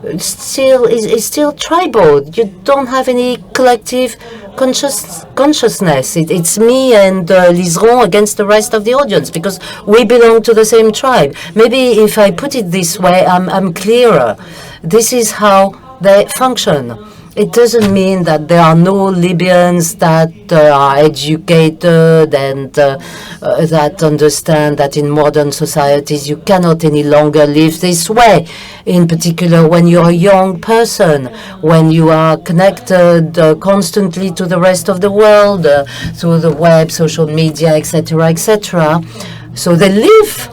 is still tribal. You don't have any collective consciousness. It's me and Liseron against the rest of the audience because we belong to the same tribe. Maybe if I put it this way, I'm clearer. This is how they function. It doesn't mean that there are no Libyans that are educated and that understand that in modern societies you cannot any longer live this way. In particular, when you're a young person, when you are connected constantly to the rest of the world through the web, social media, etc., etc. So they live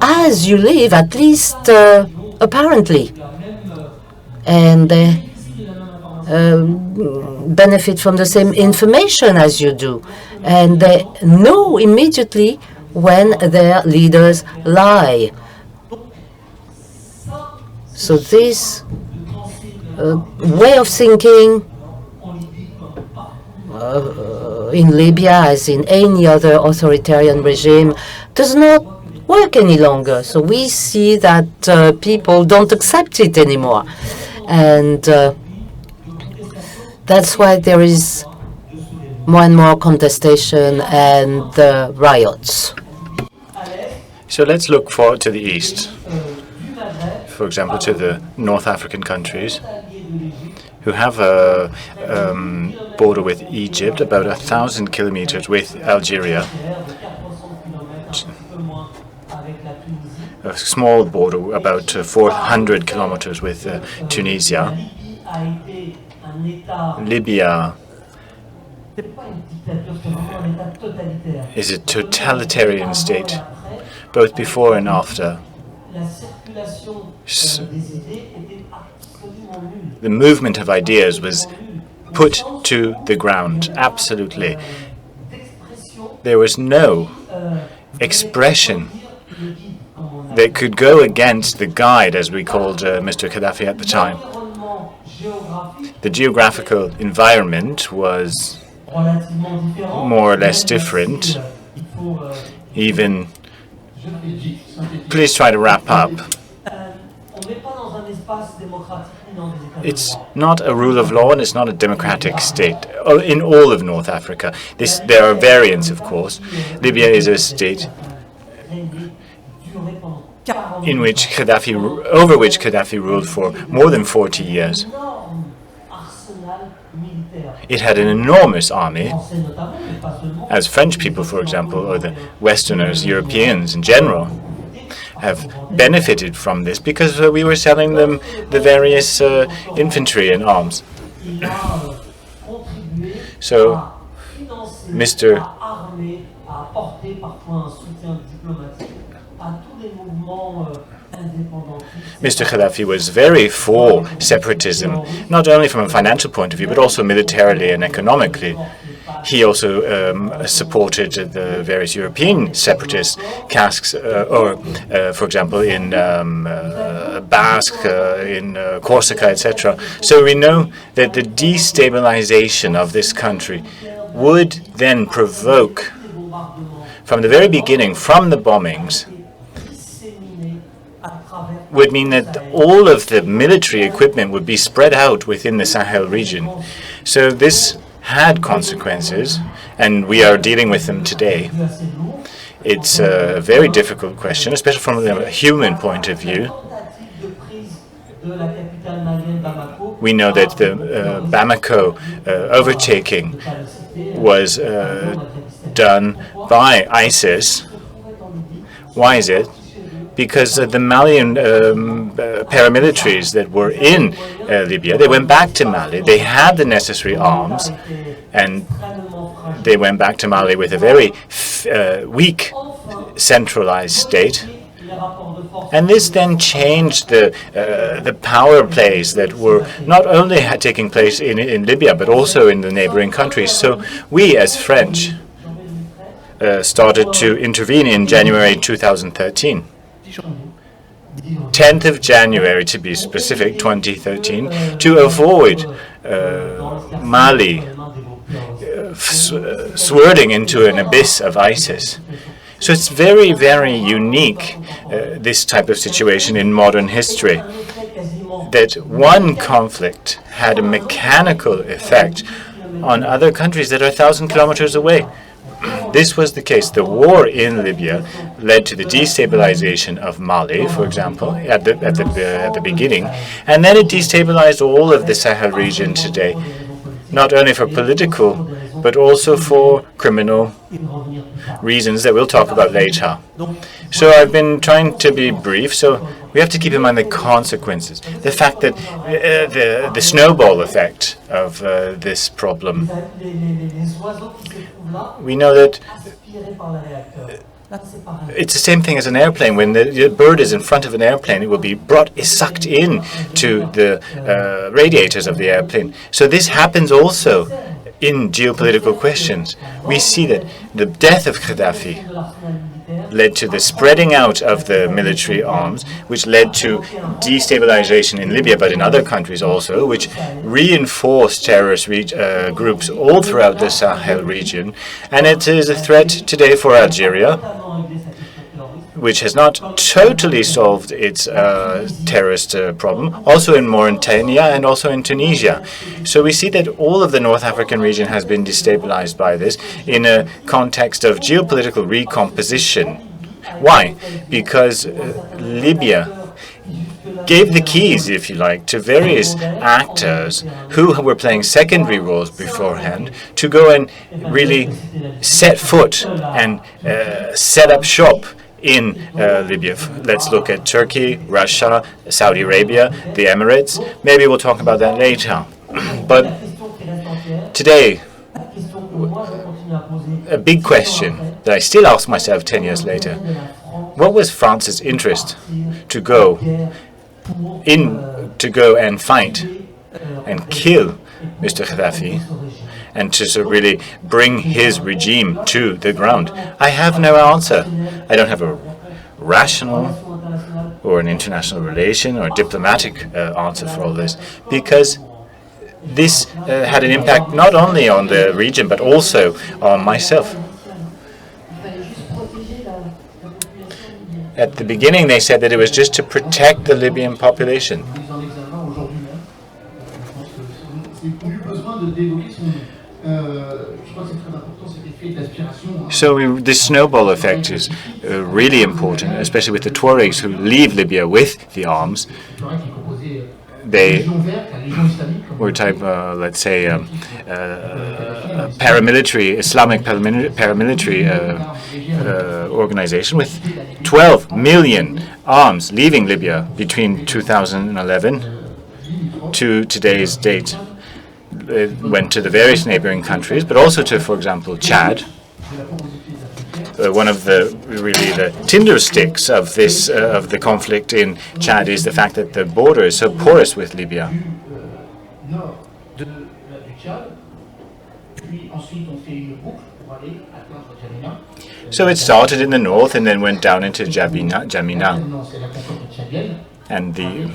as you live, at least apparently, and they benefit from the same information as you do, and they know immediately when their leaders lie. So this way of thinking in Libya, as in any other authoritarian regime, does not work any longer. So we see that people don't accept it anymore, and that's why there is more and more contestation and riots. So let's look forward to the east. For example, to the North African countries who have a border with Egypt, about 1,000 kilometers with Algeria, a small border about 400 kilometers with Tunisia. Libya is a totalitarian state, both before and after. The movement of ideas was put to the ground, absolutely. There was no expression that could go against the guide, as we called Mr. Gaddafi at the time. The geographical environment was more or less different. Even, please try to wrap up. It's not a rule of law and it's not a democratic state in all of North Africa. There are variants, of course. Libya is a state over which Gaddafi ruled for more than 40 years. It had an enormous army, as French people, for example, or the Westerners, Europeans in general, have benefited from this because we were selling them the various infantry and arms. So, Mr. Gaddafi was very for separatism, not only from a financial point of view, but also militarily and economically. He also supported the various European separatist casques, for example, in Basque, in Corsica, etc. So we know that the destabilization of this country would then provoke, from the very beginning, from the bombings, would mean that all of the military equipment would be spread out within the Sahel region. So this had consequences, and we are dealing with them today. It's a very difficult question, especially from a human point of view. We know that the Bamako overtaking was done by ISIS. Why is it? Because the Malian paramilitaries that were in Libya, they went back to Mali. They had the necessary arms, and they went back to Mali with a very weak centralized state. And this then changed the power plays that were not only taking place in Libya, but also in the neighboring countries. So we, as French, started to intervene in January 2013. 10th of January, to be specific, 2013, to avoid Mali swirling into an abyss of ISIS. So it's very, very unique, this type of situation in modern history. that one conflict had a mechanical effect on other countries that are 1,000 kilometers away. This was the case. The war in Libya led to the destabilization of Mali, for example, at the beginning, and then it destabilized all of the Sahel region today, not only for political, but also for criminal reasons that we'll talk about later. So I've been trying to be brief, so we have to keep in mind the consequences. The fact that the snowball effect of this problem. We know that it's the same thing as an airplane. When the bird is in front of an airplane, it will be sucked in to the radiators of the airplane. So this happens also in geopolitical questions. We see that the death of Gaddafi led to the spreading out of the military arms, which led to destabilization in Libya, but in other countries also, which reinforced terrorist groups all throughout the Sahel region. And it is a threat today for Algeria, which has not totally solved its terrorist problem, also in Mauritania and also in Tunisia. So we see that all of the North African region has been destabilized by this in a context of geopolitical recomposition. Why? Because Libya gave the keys, if you like, to various actors who were playing secondary roles beforehand to go and really set foot and set up shop in Libya. Let's look at Turkey, Russia, Saudi Arabia, the Emirates. Maybe we'll talk about that later. But today, a big question that I still ask myself 10 years later, what was France's interest to go and fight and kill Mr. Gaddafi and to sort of really bring his regime to the ground? I have no answer. I don't have a rational or an international relation or diplomatic answer for all this, because this had an impact not only on the region but also on myself. At the beginning, they said that it was just to protect the Libyan population. So this snowball effect is really important, especially with the Tuaregs who leave Libya with the arms. They were type, let's say, paramilitary, Islamic paramilitary organization with 12 million arms leaving Libya between 2011 to today's date. It went to the various neighboring countries, but also to, for example, Chad. One of the tinder sticks of this of the conflict in Chad is the fact that the border is so porous with Libya. So it started in the north and then went down into Jamina. And the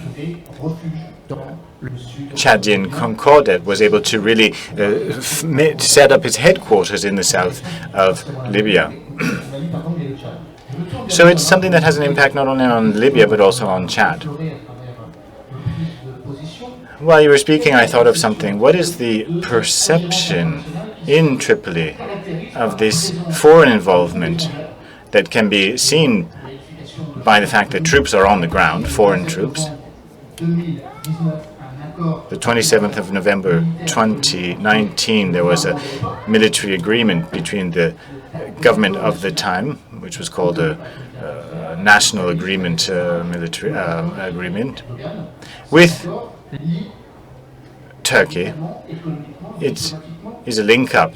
Chadian Concordat was able to really set up its headquarters in the south of Libya. So it's something that has an impact not only on Libya but also on Chad. While you were speaking, I thought of something. What is the perception in Tripoli of this foreign involvement that can be seen by the fact that troops are on the ground, foreign troops? The 27th of November 2019, there was a military agreement between the government of the time, which was called a national agreement, military agreement, with Turkey. It is a link-up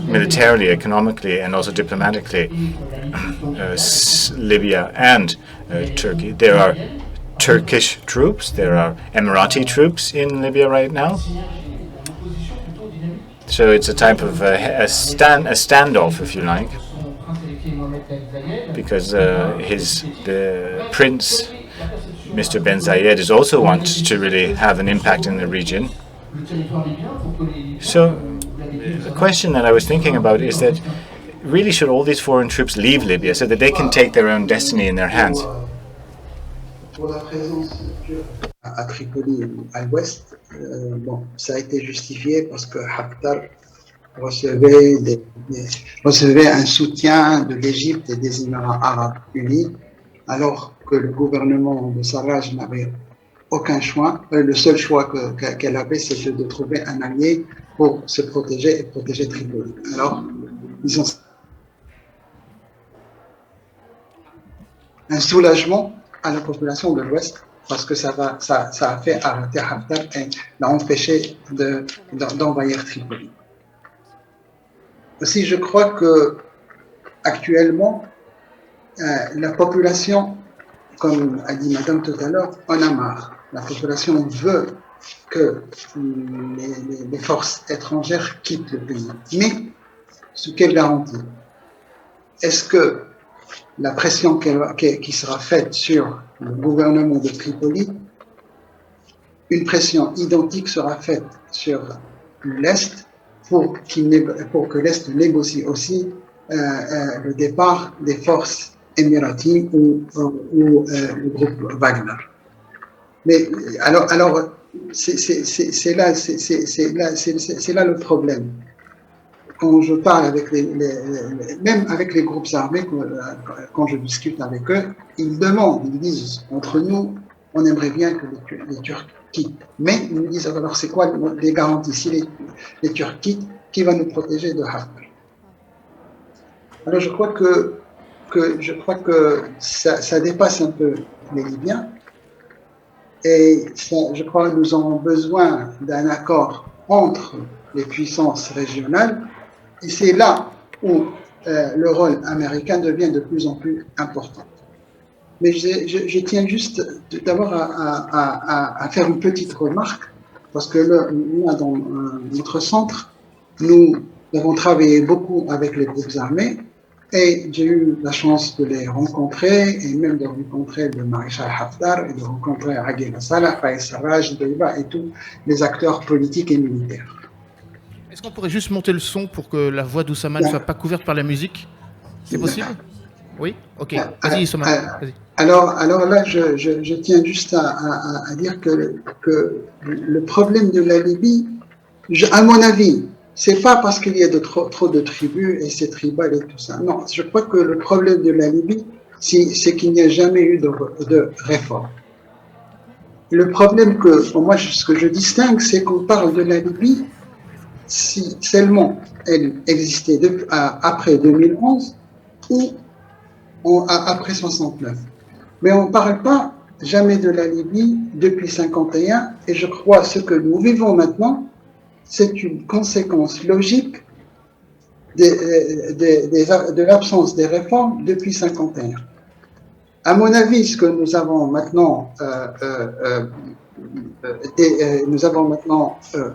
militarily, economically, and also diplomatically, Libya and Turkey. There are Turkish troops, there are Emirati troops in Libya right now. So it's a type of a standoff, if you like, because the prince, Mr. Ben Zayed, is also wants to really have an impact in the region. So the question that I was thinking about is that really should all these foreign troops leave Libya so that they can take their own destiny in their hands? pour la présence turque à Tripoli, à l'ouest, bon, ça a été justifié parce que Haftar recevait, recevait un soutien de l'Égypte et des Émirats arabes unis, alors que le gouvernement de Sarraj n'avait aucun choix. Le seul choix qu'elle avait, c'était de trouver un allié pour se protéger et protéger Tripoli. Alors, ils ont un soulagement à la population de l'Ouest parce que ça a fait arrêter Haftar et l'a empêché d'envahir Tripoli. Aussi, je crois que actuellement, la population, comme a dit Madame tout à l'heure, en a marre. La population veut que les forces étrangères quittent le pays. Mais, sous quelle garantie? Est-ce que la pression qui sera faite sur le gouvernement de Tripoli, une pression identique sera faite sur l'Est pour que l'Est négocie aussi le départ des forces émiraties ou le groupe Wagner. Mais alors c'est là le problème. Quand je parle avec même avec les groupes armés, quand je discute avec eux, ils demandent, ils disent, entre nous, on aimerait bien que les Turcs quittent. Mais ils nous disent, alors c'est quoi les garanties? Si les Turcs quittent, qui va nous protéger de Haftar? Alors je crois que ça dépasse un peu les Libyens. Et je crois que nous avons besoin d'un accord entre les puissances régionales. Et c'est là où le rôle américain devient de plus en plus important. Mais je tiens juste d'abord à faire une petite remarque, parce que là, dans notre centre, nous avons travaillé beaucoup avec les groupes armés, et j'ai eu la chance de les rencontrer, et même de rencontrer le maréchal Haftar, et de rencontrer Aguila Salah, Faiz Sarraj, Deiba, et tous les acteurs politiques et militaires. Est-ce qu'on pourrait juste monter le son pour que la voix d'Oussama ne soit pas couverte par la musique? C'est possible? Oui? Ok. Vas-y, Oussama. Vas-y. Alors là, je tiens juste à dire que le problème de la Libye, à mon avis, c'est pas parce qu'il y a trop de tribus et c'est tribal et tout ça. Non, je crois que le problème de la Libye, c'est qu'il n'y a jamais eu de réforme. Le problème moi, ce que je distingue, c'est qu'on parle de la Libye si seulement elle existait après 2011 ou après 69. Mais on ne parle pas jamais de la Libye depuis 1951, et je crois que ce que nous vivons maintenant, c'est une conséquence logique de l'absence des réformes depuis 1951. À mon avis, ce que nous avons maintenant,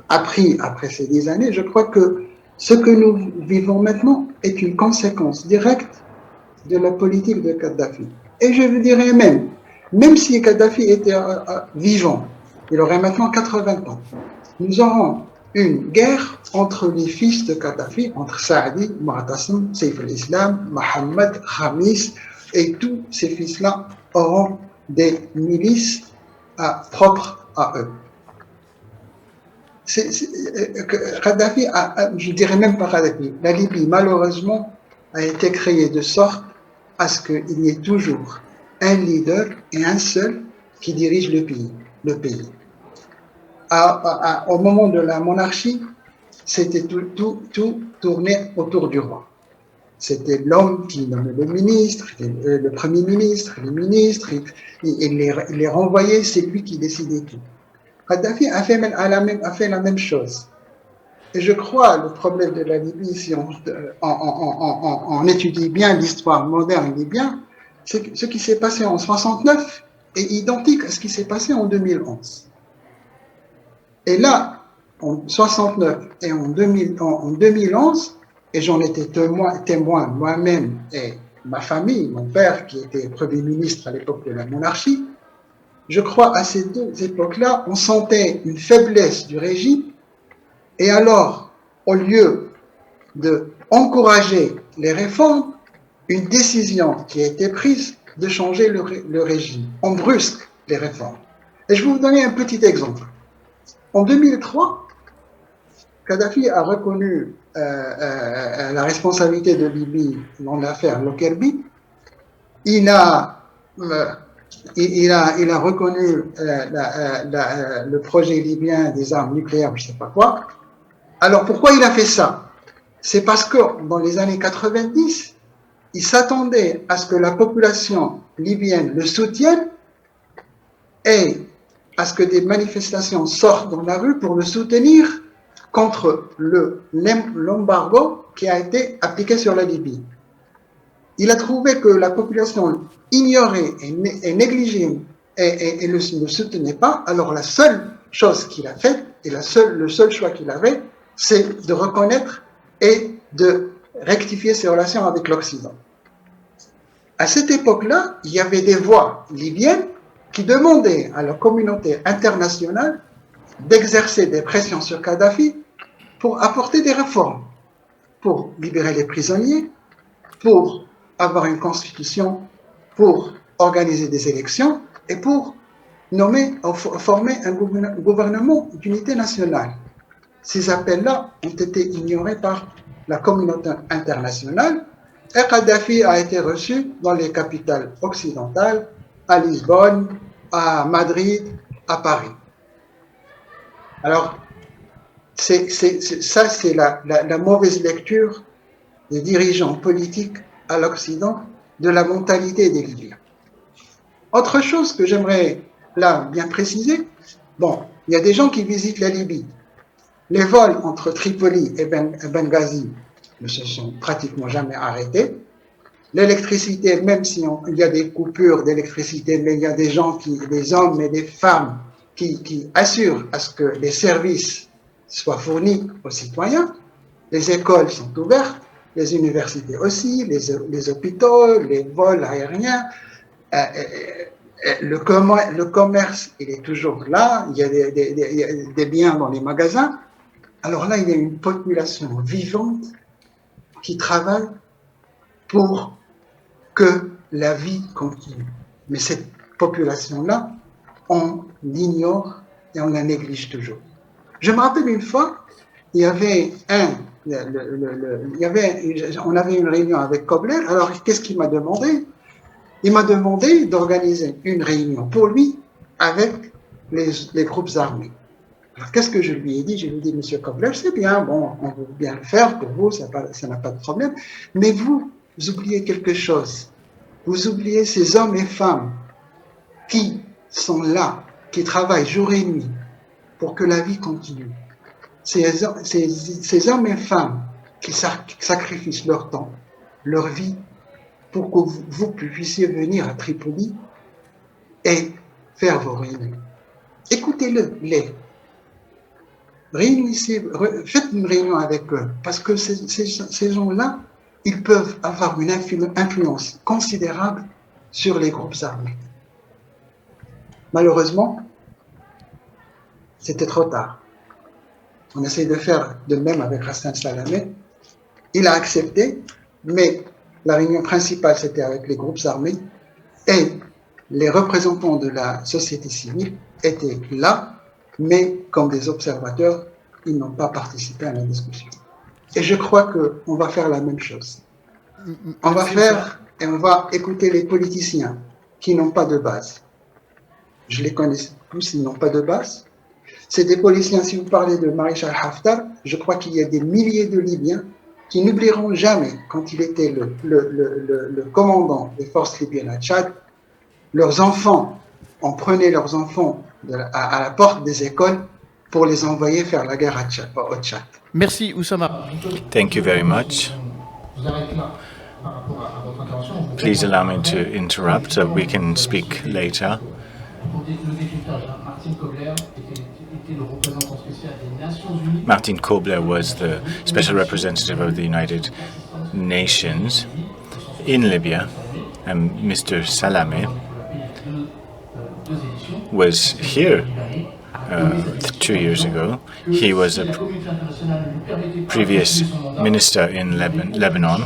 appris après ces 10 années, je crois que ce que nous vivons maintenant est une conséquence directe de la politique de Kadhafi. Et je vous dirais même si Kadhafi était vivant, il aurait maintenant 80 ans, nous aurons une guerre entre les fils de Kadhafi, entre Saadi, Mu'tasim, Saif al-Islam, Mohammed, Khamis, et tous ces fils-là auront des milices propres à eux. Kadhafi, je dirais même pas Kadhafi, la Libye, malheureusement, a été créée de sorte à ce qu'il y ait toujours un leader et un seul qui dirige le pays. Au moment de la monarchie, c'était tout tourné autour du roi. C'était l'homme qui nommait le ministre, le premier ministre, les ministres, il les renvoyait, c'est lui qui décidait tout. Kadhafi a fait la même chose. Et je crois le problème de la Libye, si on étudie bien l'histoire moderne libyenne, c'est que ce qui s'est passé en 69 est identique à ce qui s'est passé en 2011. Et là, en 69 et en 2011, et j'en étais témoin moi-même et ma famille, mon père qui était Premier ministre à l'époque de la monarchie, je crois à ces deux époques-là, on sentait une faiblesse du régime, et alors, au lieu d'encourager les réformes, une décision qui a été prise de changer le régime. On brusque les réformes. Et je vais vous donner un petit exemple. En 2003, Kadhafi a reconnu la responsabilité de Libye dans l'affaire Lockerbie. Il a reconnu le projet libyen des armes nucléaires, je ne sais pas quoi. Alors pourquoi il a fait ça? C'est parce que dans les années 90, il s'attendait à ce que la population libyenne le soutienne et à ce que des manifestations sortent dans la rue pour le soutenir contre l'embargo qui a été appliqué sur la Libye. Il a trouvé que la population ignorait et négligeait et ne le soutenait pas. Alors la seule chose qu'il a faite, et le seul choix qu'il avait, c'est de reconnaître et de rectifier ses relations avec l'Occident. À cette époque-là, il y avait des voix libyennes qui demandaient à la communauté internationale d'exercer des pressions sur Kadhafi pour apporter des réformes, pour libérer les prisonniers, pour avoir une constitution, pour organiser des élections et pour former un gouvernement d'unité nationale. Ces appels-là ont été ignorés par la communauté internationale et Kadhafi a été reçu dans les capitales occidentales, à Lisbonne, à Madrid, à Paris. Alors, c'est la mauvaise lecture des dirigeants politiques à l'Occident de la mentalité des Libyens. Autre chose que j'aimerais là bien préciser, bon, il y a des gens qui visitent la Libye. Les vols entre Tripoli et Benghazi ne se sont pratiquement jamais arrêtés. L'électricité, même si il y a des coupures d'électricité, mais il y a des gens, des hommes et des femmes qui assurent à ce que les services soient fournis aux citoyens. Les écoles sont ouvertes, les universités aussi, les hôpitaux, les vols aériens. Le commerce, il est toujours là, il y a des biens dans les magasins. Alors là, il y a une population vivante qui travaille pour que la vie continue. Mais cette population-là, on l'ignore et on la néglige toujours. Je me rappelle une fois, on avait une réunion avec Kobler. Alors, qu'est-ce qu'il m'a demandé? Il m'a demandé d'organiser une réunion pour lui avec les groupes armés. Alors, qu'est-ce que je lui ai dit? Je lui ai dit, Monsieur Kobler, c'est bien, bon, on veut bien le faire pour vous, ça n'a pas de problème, mais vous oubliez quelque chose. Vous oubliez ces hommes et femmes qui sont là, qui travaillent jour et nuit pour que la vie continue. Ces hommes et femmes qui sacrifient leur temps, leur vie, pour que vous puissiez venir à Tripoli et faire vos réunions. Écoutez-les. Réunissez, faites une réunion avec eux, parce que ces gens-là, ils peuvent avoir une influence considérable sur les groupes armés. Malheureusement, c'était trop tard. On essaie de faire de même avec Hassan Salamé. Il a accepté, mais la réunion principale, c'était avec les groupes armés et les représentants de la société civile étaient là, mais comme des observateurs, ils n'ont pas participé à la discussion. Et je crois qu'on va faire la même chose. On va faire et on va écouter les politiciens qui n'ont pas de base. Je les connais tous, ils n'ont pas de base. C'est des politiciens, si vous parlez de maréchal Haftar, je crois qu'il y a des milliers de Libyens qui n'oublieront jamais, quand il était le commandant des forces libyennes à Tchad, leurs enfants, on prenait leurs enfants à la porte des écoles pour les envoyer faire la guerre au Tchad. Merci Oussama. Thank you very much. Please allow me to interrupt so we can speak later. Martin Kobler was the special representative of the United Nations in Libya, and Mr. Salamé was here 2 years ago. He was a previous minister in Lebanon,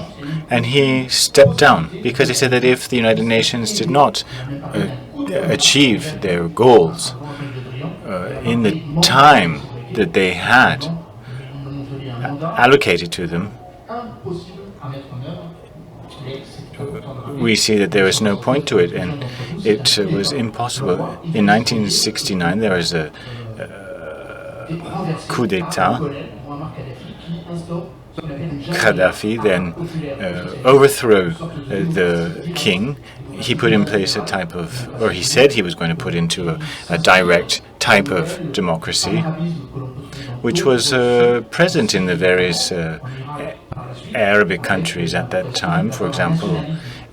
And he stepped down because he said that if the United Nations did not achieve their goals in the time that they had allocated to them, we see that there was no point to it, and it was impossible. In 1969, there was a coup d'etat. Gaddafi then overthrew the king. He put in place a type of, or he said he was going to put into a direct type of democracy, which was present in the various Arabic countries at that time. For example,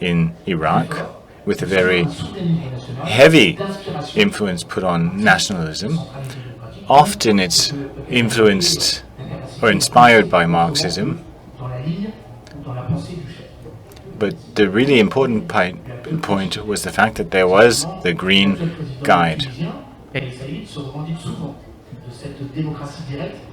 in Iraq, with a very heavy influence put on nationalism. Often it's influenced or inspired by Marxism. But the really important point was the fact that there was the Green Guide.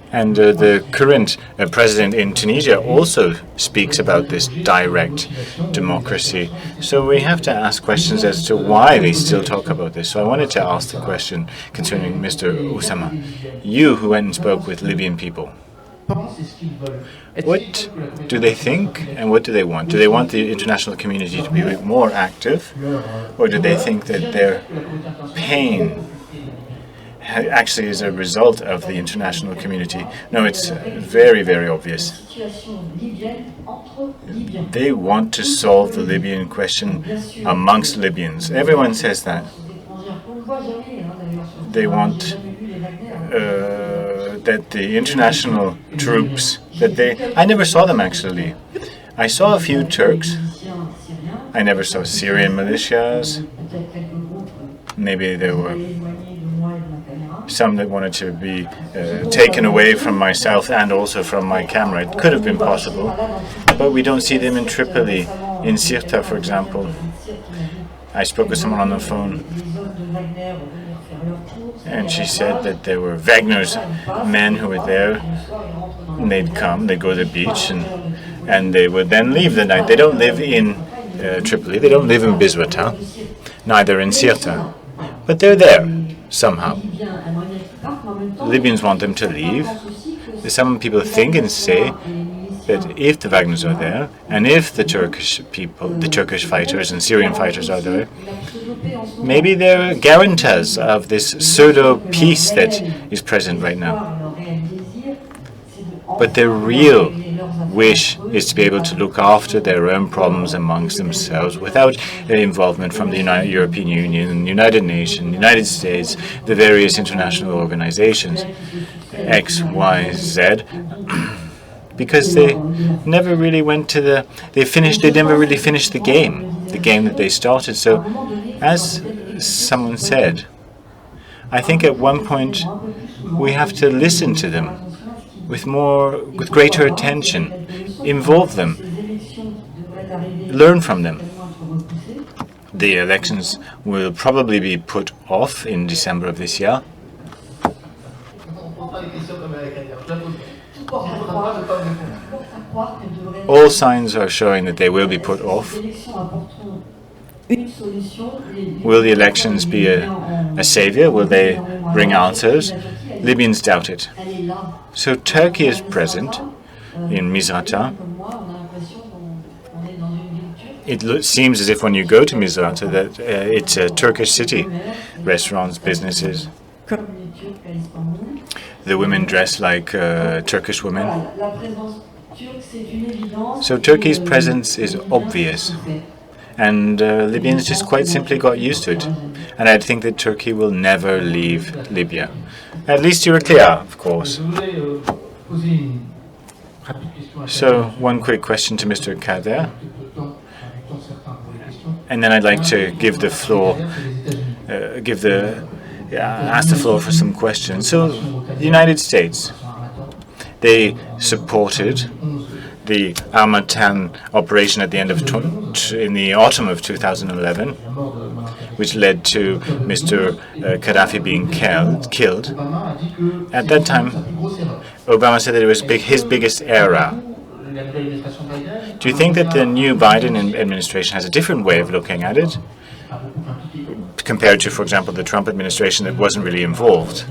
And the current president in Tunisia also speaks about this direct democracy. So we have to ask questions as to why they still talk about this. So I wanted to ask the question concerning Mr. Oussama. You who went and spoke with Libyan people, what do they think and what do they want? Do they want the international community to be more active, or do they think that their pain actually is a result of the international community? No, it's very, very obvious. They want to solve the Libyan question amongst Libyans. Everyone says that. They want that the international troops, I never saw them actually. I saw a few Turks. I never saw Syrian militias. Maybe there were some that wanted to be taken away from myself and also from my camera. It could have been possible, but we don't see them in Tripoli. In Sirte, for example, I spoke with someone on the phone, and she said that there were Wagner's men who were there, and they'd go to the beach, and they would then leave the night. They don't live in Tripoli, they don't live in Bizwata, neither in Sirte, but they're there somehow. Libyans want them to leave. Some people think and say that if the Wagners are there, and if the Turkish people, the Turkish fighters and Syrian fighters are there, maybe they're guarantors of this pseudo-peace that is present right now. But their real wish is to be able to look after their own problems amongst themselves without involvement from the European Union, the United Nations, the United States, the various international organizations, X, Y, Z, because they never really went to they never really finished the game that they started. So, as someone said, I think at one point we have to listen to them with greater attention, involve them, learn from them. The elections will probably be put off in December of this year. All signs are showing that they will be put off. Will the elections be a savior? Will they bring answers? Libyans doubt it. So Turkey is present in Misrata. It seems as if when you go to Misrata that it's a Turkish city. Restaurants, businesses. The women dress like Turkish women. So Turkey's presence is obvious. And Libyans just quite simply got used to it. And I think that Turkey will never leave Libya. At least you're clear, of course. So, one quick question to Mr. Kader. And then I'd like to give the floor, ask the floor for some questions. So, the United States, they supported the Al-Matan operation at the end of in the autumn of 2011, which led to Mr. Gaddafi being killed. At that time, Obama said that it was his biggest error. Do you think that the new Biden administration has a different way of looking at it compared to, for example, the Trump administration that wasn't really involved?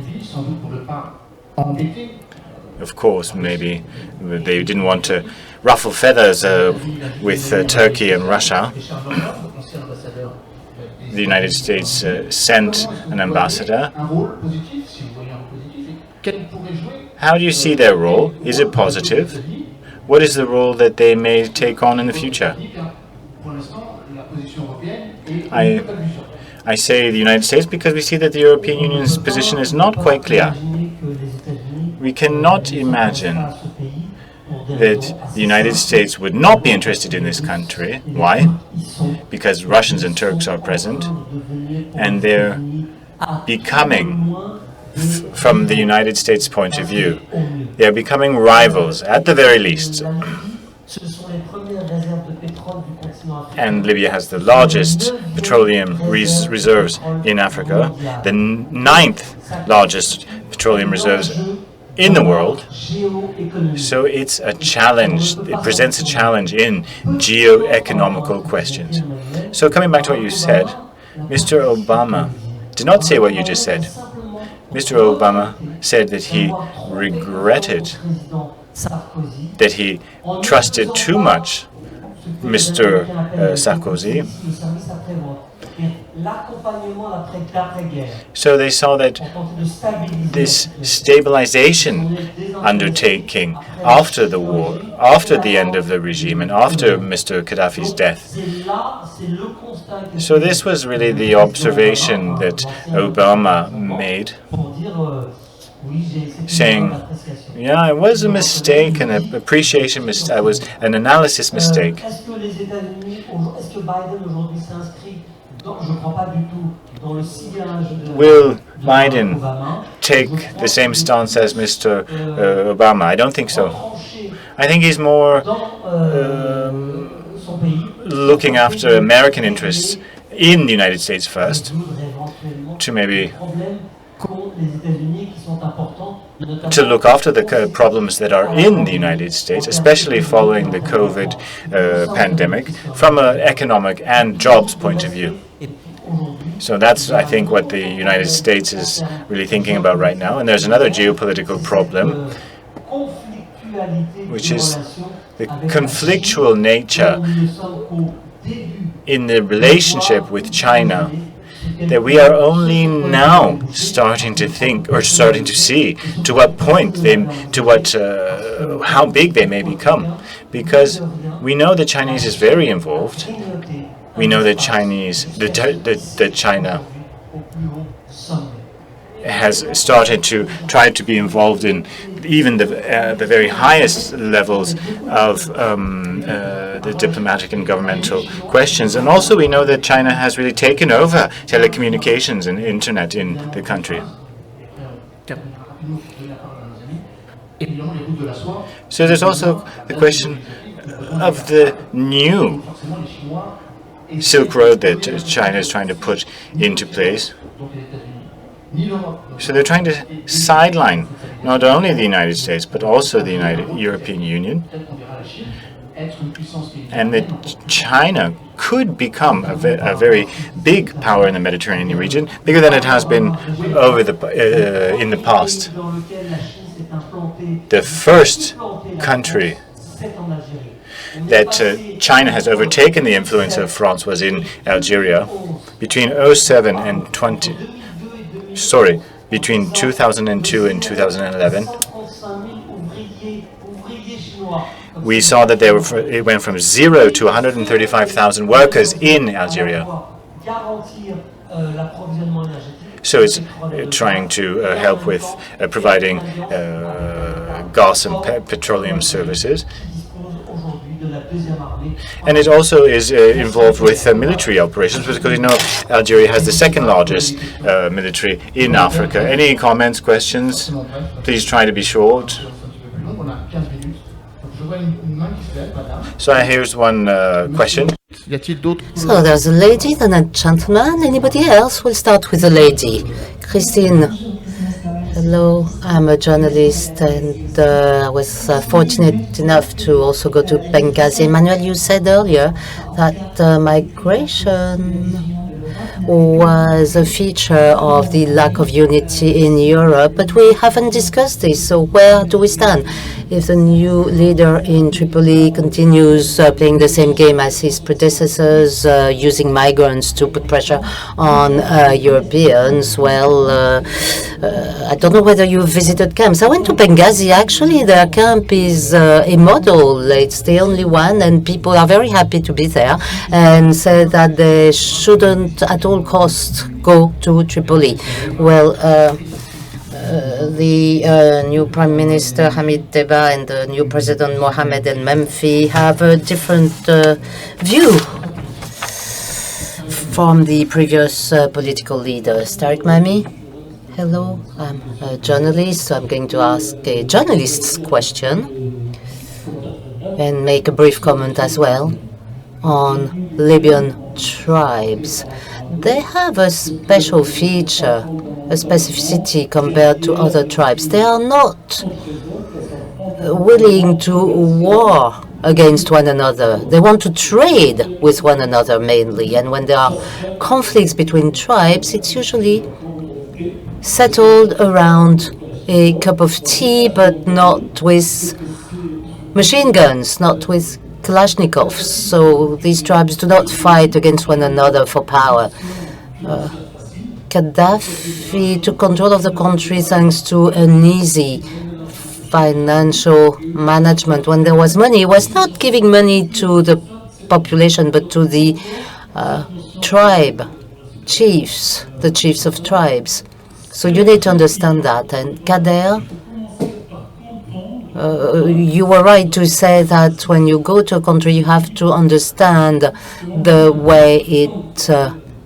Of course, maybe they didn't want to ruffle feathers with Turkey and Russia. The United States sent an ambassador. How do you see their role? Is it positive? What is the role that they may take on in the future? I say the United States because we see that the European Union's position is not quite clear. We cannot imagine that the United States would not be interested in this country. Why? Because Russians and Turks are present, and they're becoming, from the United States' point of view, they're becoming rivals, at the very least. And Libya has the largest petroleum reserves in Africa, the 9th largest petroleum reserves in the world. So it's a challenge. It presents a challenge in geo-economical questions. So coming back to what you said, Mr. Obama did not say what you just said. Mr. Obama said that he regretted that he trusted too much Mr. Sarkozy. So they saw that this stabilization undertaking after the war, after the end of the regime, and after Mr. Gaddafi's death. So this was really the observation that Obama made, saying, yeah, it was a mistake, an appreciation mistake, it was an analysis mistake. Will Biden take the same stance as Mr. Obama? I don't think so. I think he's more looking after American interests in the United States first, to maybe to look after the problems that are in the United States, especially following the COVID pandemic, from an economic and jobs point of view. So that's, I think, what the United States is really thinking about right now. And there's another geopolitical problem, which is the conflictual nature in the relationship with China, that we are only now starting to think or starting to see to what point how big they may become, because we know the Chinese is very involved. We know that China has started to try to be involved in even the very highest levels of the diplomatic and governmental questions. And also we know that China has really taken over telecommunications and internet in the country. So there's also the question of the new Silk Road that China is trying to put into place. So they're trying to sideline not only the United States, but also the European Union. And that China could become a very big power in the Mediterranean region, bigger than it has been in the past. The first country that China has overtaken the influence of France was in Algeria. Between 2002 and 2011, we saw that it went from 0 to 135,000 workers in Algeria. So it's trying to help with providing gas and petroleum services. And it also is involved with military operations, because we know Algeria has the second largest military in Africa. Any comments, questions? Please try to be short. So here's one question. So there's a lady, then a gentleman. Anybody else? We'll start with the lady. Christine, the Hello, I'm a journalist, and I was fortunate enough to also go to Benghazi. Emmanuel, you said earlier that migration was a feature of the lack of unity in Europe, but we haven't discussed this. So where do we stand? If the new leader in Tripoli continues playing the same game as his predecessors, using migrants to put pressure on Europeans, well, I don't know whether you visited camps. I went to Benghazi. Actually, their camp is a model. It's the only one, and people are very happy to be there and say that they shouldn't at all costs go to Tripoli. Well, the new Prime Minister Hamid Deba and the new President Mohamed El Menfi have a different view from the previous political leaders. Tariq Mami, hello, I'm a journalist, so I'm going to ask a journalist's question and make a brief comment as well on Libyan tribes. They have a special feature, a specificity compared to other tribes. They are not willing to war against one another. They want to trade with one another mainly. And when there are conflicts between tribes, it's usually settled around a cup of tea, but not with machine guns, not with Kalashnikovs. So these tribes do not fight against one another for power. Gaddafi took control of the country thanks to an easy financial management. When there was money, he was not giving money to the population, but to the tribe chiefs, the chiefs of tribes. So you need to understand that. And Kader, you were right to say that when you go to a country, you have to understand the way it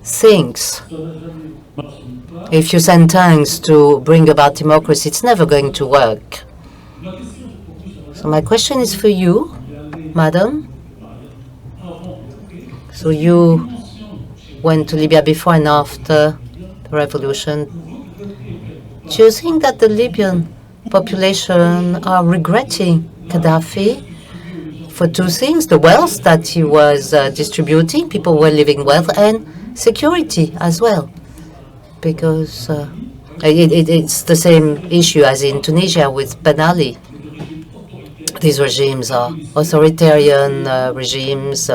thinks. If you send tanks to bring about democracy, it's never going to work. So my question is for you, madam. So you went to Libya before and after the revolution. Do you think that the Libyan population are regretting Gaddafi for two things: the wealth that he was distributing, people were living well, and security as well? Because it's the same issue as in Tunisia with Ben Ali. These regimes are authoritarian regimes,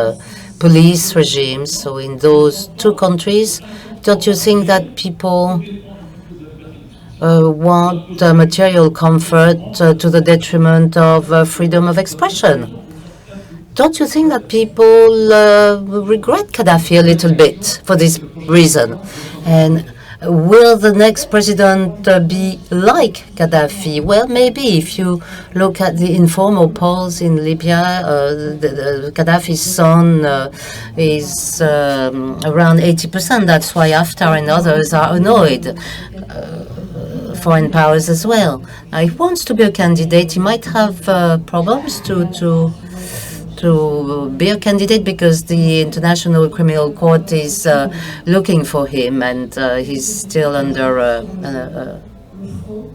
police regimes. So in those two countries, don't you think that people want material comfort to the detriment of freedom of expression? Don't you think that people regret Gaddafi a little bit for this reason? And will the next president be like Gaddafi? Well, maybe. If you look at the informal polls in Libya, Gaddafi's son is around 80%. That's why Haftar and others are annoyed. Foreign powers as well. Now, if he wants to be a candidate, he might have problems to be a candidate because the International Criminal Court is looking for him, and he's still under a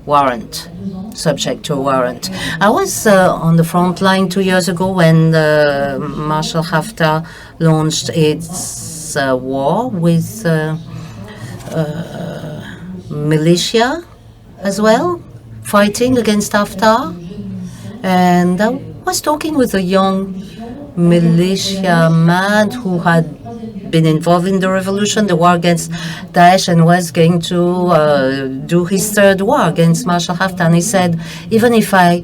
warrant, subject to a warrant. I was on the front line 2 years ago when Marshal Haftar launched its war with militia as well, fighting against Haftar. And I was talking with a young militiaman who had been involved in the revolution, the war against Daesh, and was going to do his third war against Marshal Haftar. And he said, even if I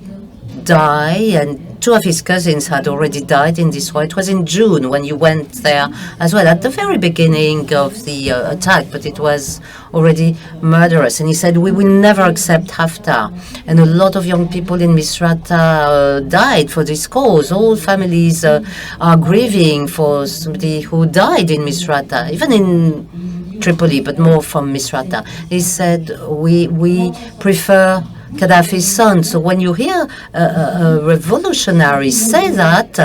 die, and two of his cousins had already died in this war. It was in June when you went there as well, at the very beginning of the attack, but it was already murderous. And he said, we will never accept Haftar. And a lot of young people in Misrata died for this cause. All families are grieving for somebody who died in Misrata, even in Tripoli, but more from Misrata. He said, we prefer Gaddafi's son. So when you hear a revolutionary say that,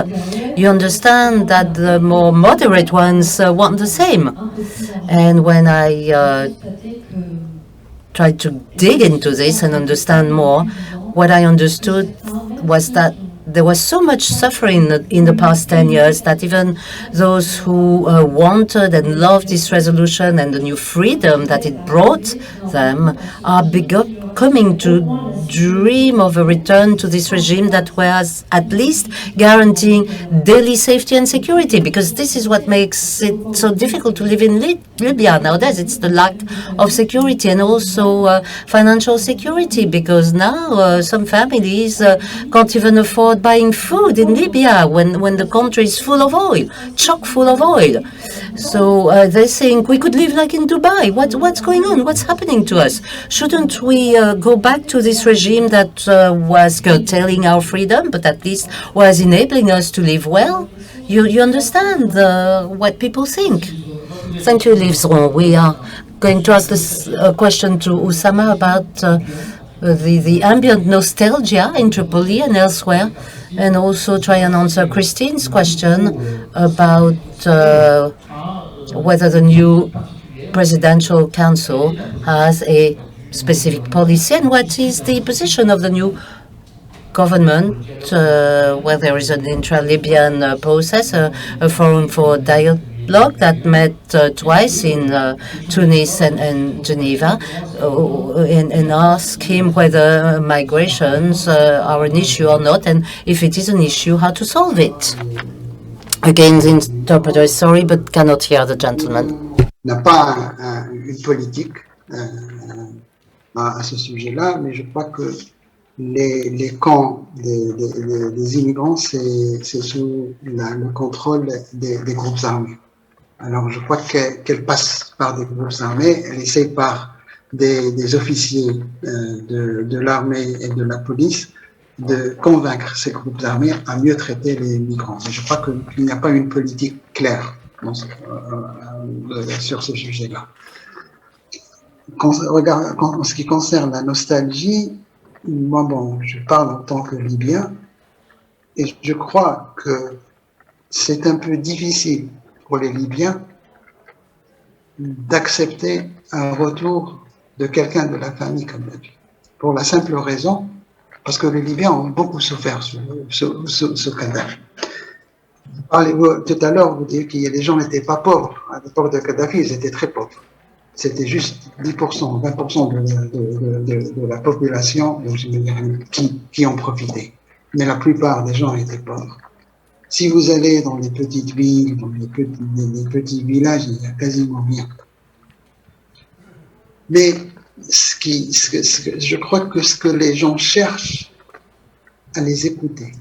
you understand that the more moderate ones want the same. And when I tried to dig into this and understand more, what I understood was that there was so much suffering in the past 10 years that even those who wanted and loved this resolution and the new freedom that it brought them are coming to dream of a return to this regime that was at least guaranteeing daily safety and security, because this is what makes it so difficult to live in Libya nowadays. It's the lack of security and also financial security, because now some families can't even afford buying food in Libya when the country is full of oil, chock full of oil. So they think we could live like in Dubai. What's going on? What's happening to us? Shouldn't we go back to this regime that was curtailing our freedom, but at least was enabling us to live well? You understand what people think. Thank you, Livesron. We are going to ask this question to Oussama about the ambient nostalgia in Tripoli and elsewhere, and also try and answer Christine's question about whether the new presidential council has a specific policy and what is the position of the new government, where there is an intra-Libyan process, a forum for dialogue that met twice in Tunis and Geneva, and ask him whether migrations are an issue or not, and if it is an issue, how to solve it. Again, the interpreter is sorry, but cannot hear the gentleman. N'a pas une politique à ce sujet-là, mais je crois que les camps des immigrants, c'est sous le contrôle des groupes armés. Alors je crois qu'elle passe par des groupes armés, elle essaye par des officiers de l'armée et de la police de convaincre ces groupes armés à mieux traiter les migrants. Mais je crois qu'il n'y a pas une politique claire sur ce sujet-là. En ce qui concerne la nostalgie, moi, je parle en tant que Libyen, et je crois que c'est un peu difficile pour les Libyens d'accepter un retour de quelqu'un de la famille comme lui. Pour la simple raison, parce que les Libyens ont beaucoup souffert sous Kadhafi. Tout à l'heure, vous dites qu'il y a des gens qui n'étaient pas pauvres. À l'époque de Kadhafi, ils étaient très pauvres. C'était juste 10%, 20% de la population qui en profitait. Mais la plupart des gens étaient pauvres. Si vous allez dans les petites villes, dans les petits villages, il n'y a quasiment rien. Mais je crois que ce que les gens cherchent à les écouter,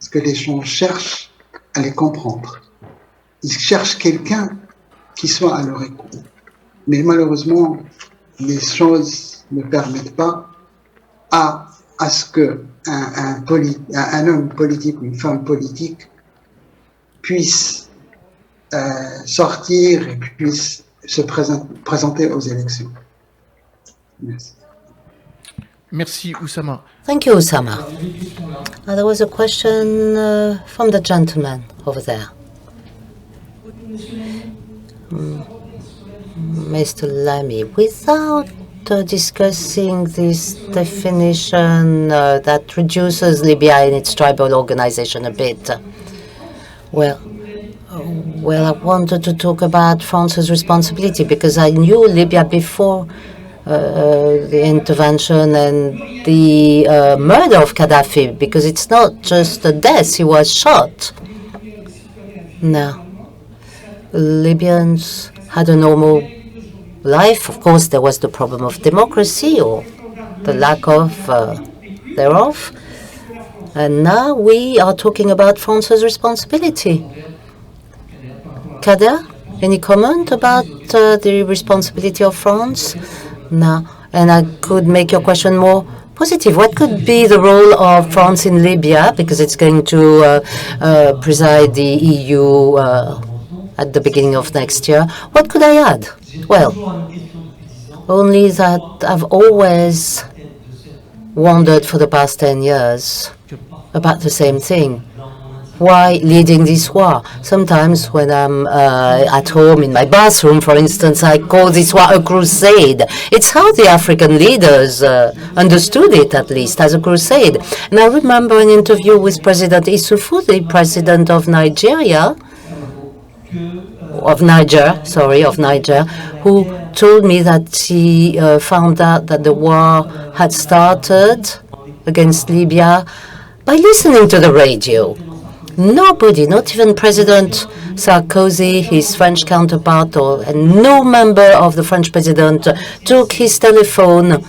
ce que les gens cherchent à les comprendre, ils cherchent quelqu'un qui soit à leur écoute. Mais malheureusement, les choses ne permettent pas à ce que un homme politique ou une femme politique puisse sortir et puisse se présenter aux élections. Merci. Merci, Oussama. Thank you, Oussama. There was a question from the gentleman over there. Mr. Lamy, without discussing this definition that reduces Libya in its tribal organization a bit, well, I wanted to talk about France's responsibility, because I knew Libya before the intervention and the murder of Gaddafi, because it's not just a death, he was shot. No. Libyans had a normal life. Of course, there was the problem of democracy, or the lack of thereof. And now we are talking about France's responsibility. Kader, any comment about the responsibility of France? No. And I could make your question more positive. What could be the role of France in Libya, because it's going to preside the EU at the beginning of next year? What could I add? Well, only that I've always wondered for the past 10 years about the same thing. why leading this war? Sometimes when I'm at home in my bathroom, for instance, I call this war a crusade. It's how the African leaders understood it, at least, as a crusade. And I remember an interview with President Issoufou, the president of Niger, who told me that he found out that the war had started against Libya by listening to the radio. Nobody, not even President Sarkozy, his French counterpart, and no member of the French president took his telephone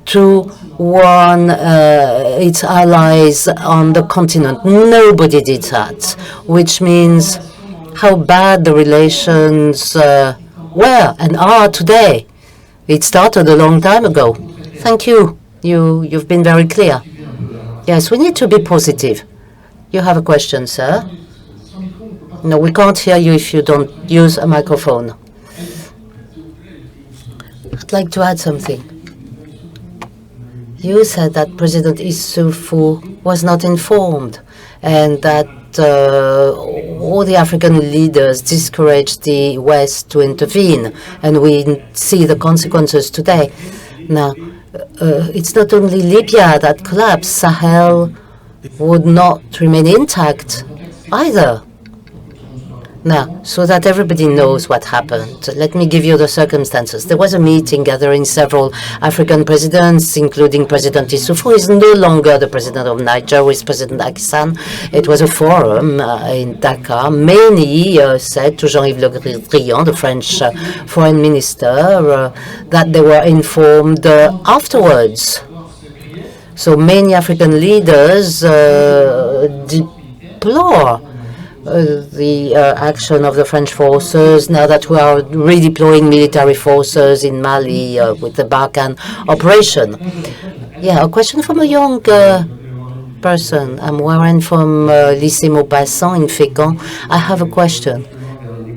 to warn its allies on the continent. Nobody did that, which means how bad the relations were and are today. It started a long time ago. Thank you. You've been very clear. Yes, we need to be positive. You have a question, sir? No, we can't hear you if you don't use a microphone. I'd like to add something. You said that President Issoufou was not informed and that all the African leaders discouraged the West to intervene, and we see the consequences today. Now, it's not only Libya that collapsed. Sahel would not remain intact either. Now, so that everybody knows what happened, let me give you the circumstances. There was a meeting gathering several African presidents, including President Issoufou, who is no longer the president of Niger, with President Hassan. It was a forum in Dakar. Many said to Jean-Yves Le Drian, the French foreign minister, that they were informed afterwards. So many African leaders deplore the action of the French forces now that we are redeploying military forces in Mali with the Barkhane operation. Yeah, a question from a young person. I'm Warren from Lycée Maupassant in Fécamp. I have a question.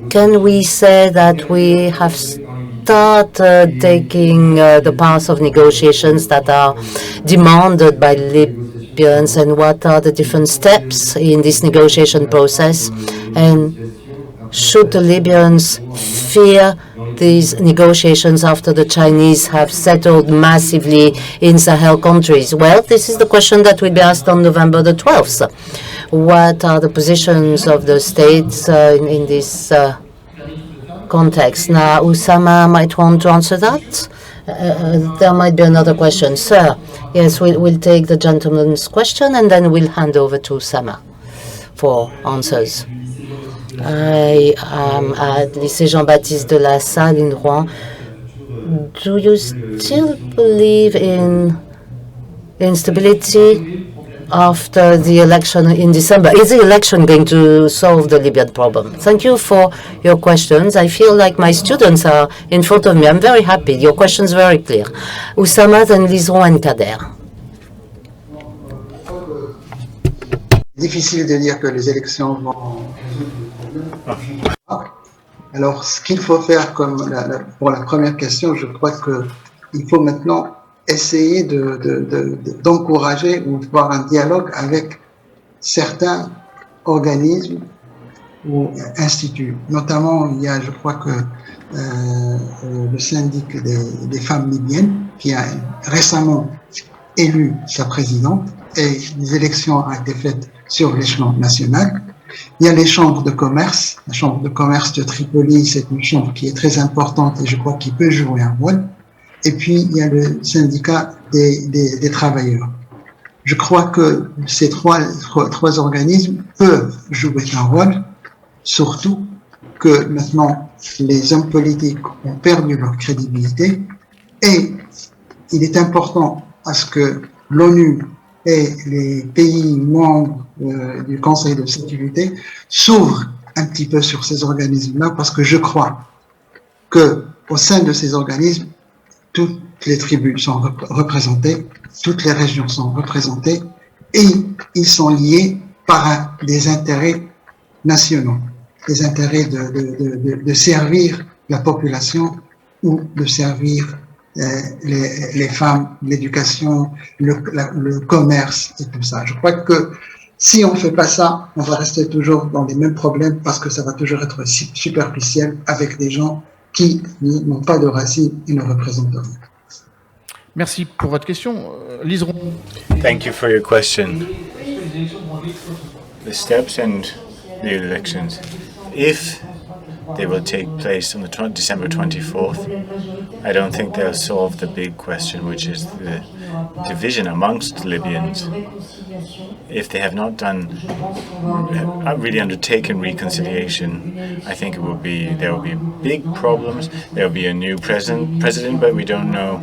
Can we say that we have started taking the path of negotiations that are demanded by Libyans, and what are the different steps in this negotiation process? And should the Libyans fear these negotiations after the Chinese have settled massively in Sahel countries? Well, this is the question that will be asked on November the 12th. What are the positions of the states in this context? Now, Oussama might want to answer that. There might be another question. Sir, yes, we'll take the gentleman's question and then we'll hand over to Oussama for answers. I am at Lycée Jean-Baptiste de la Salle in Rouen. Do you still believe in instability after the election in December? Is the election going to solve the Libyan problem? Thank you for your questions. I feel like my students are in front of me. I'm very happy. Your question's very clear. Oussama, then Lison and Kader. Difficile de dire que les élections vont résoudre le problème. Alors, ce qu'il faut faire pour la première question, je crois qu'il faut maintenant essayer d'encourager ou de voir un dialogue avec certains organismes ou instituts. Notamment, il y a, je crois que le syndic des femmes libyennes qui a récemment élu sa présidente, et les élections ont été faites sur l'échelon national. Il y a les chambres de commerce. La chambre de commerce de Tripoli, c'est une chambre qui est très importante et je crois qu'il peut jouer un rôle. Et puis, il y a le syndicat des travailleurs. Je crois que ces trois organismes peuvent jouer un rôle, surtout que maintenant, les hommes politiques ont perdu leur crédibilité et il est important à ce que l'ONU et les pays membres du Conseil de sécurité s'ouvrent un petit peu sur ces organismes-là, parce que je crois qu'au sein de ces organismes, toutes les tribus sont représentées, toutes les régions sont représentées, et ils sont liés par des intérêts nationaux, des intérêts de servir la population ou de servir les femmes, l'éducation, le commerce et tout ça. Je crois que Si on ne fait pas ça, on va rester toujours dans les mêmes problèmes parce que ça va toujours être superficiel avec des gens qui n'ont pas de racines et ne représentent rien. Merci pour votre question. Liseron. Thank you for your question. The steps and the elections, if they will take place on the December 24th, I don't think they'll solve the big question, which is the division amongst Libyans. If they have not really undertaken reconciliation, I think there will be big problems. There will be a new president, but we don't know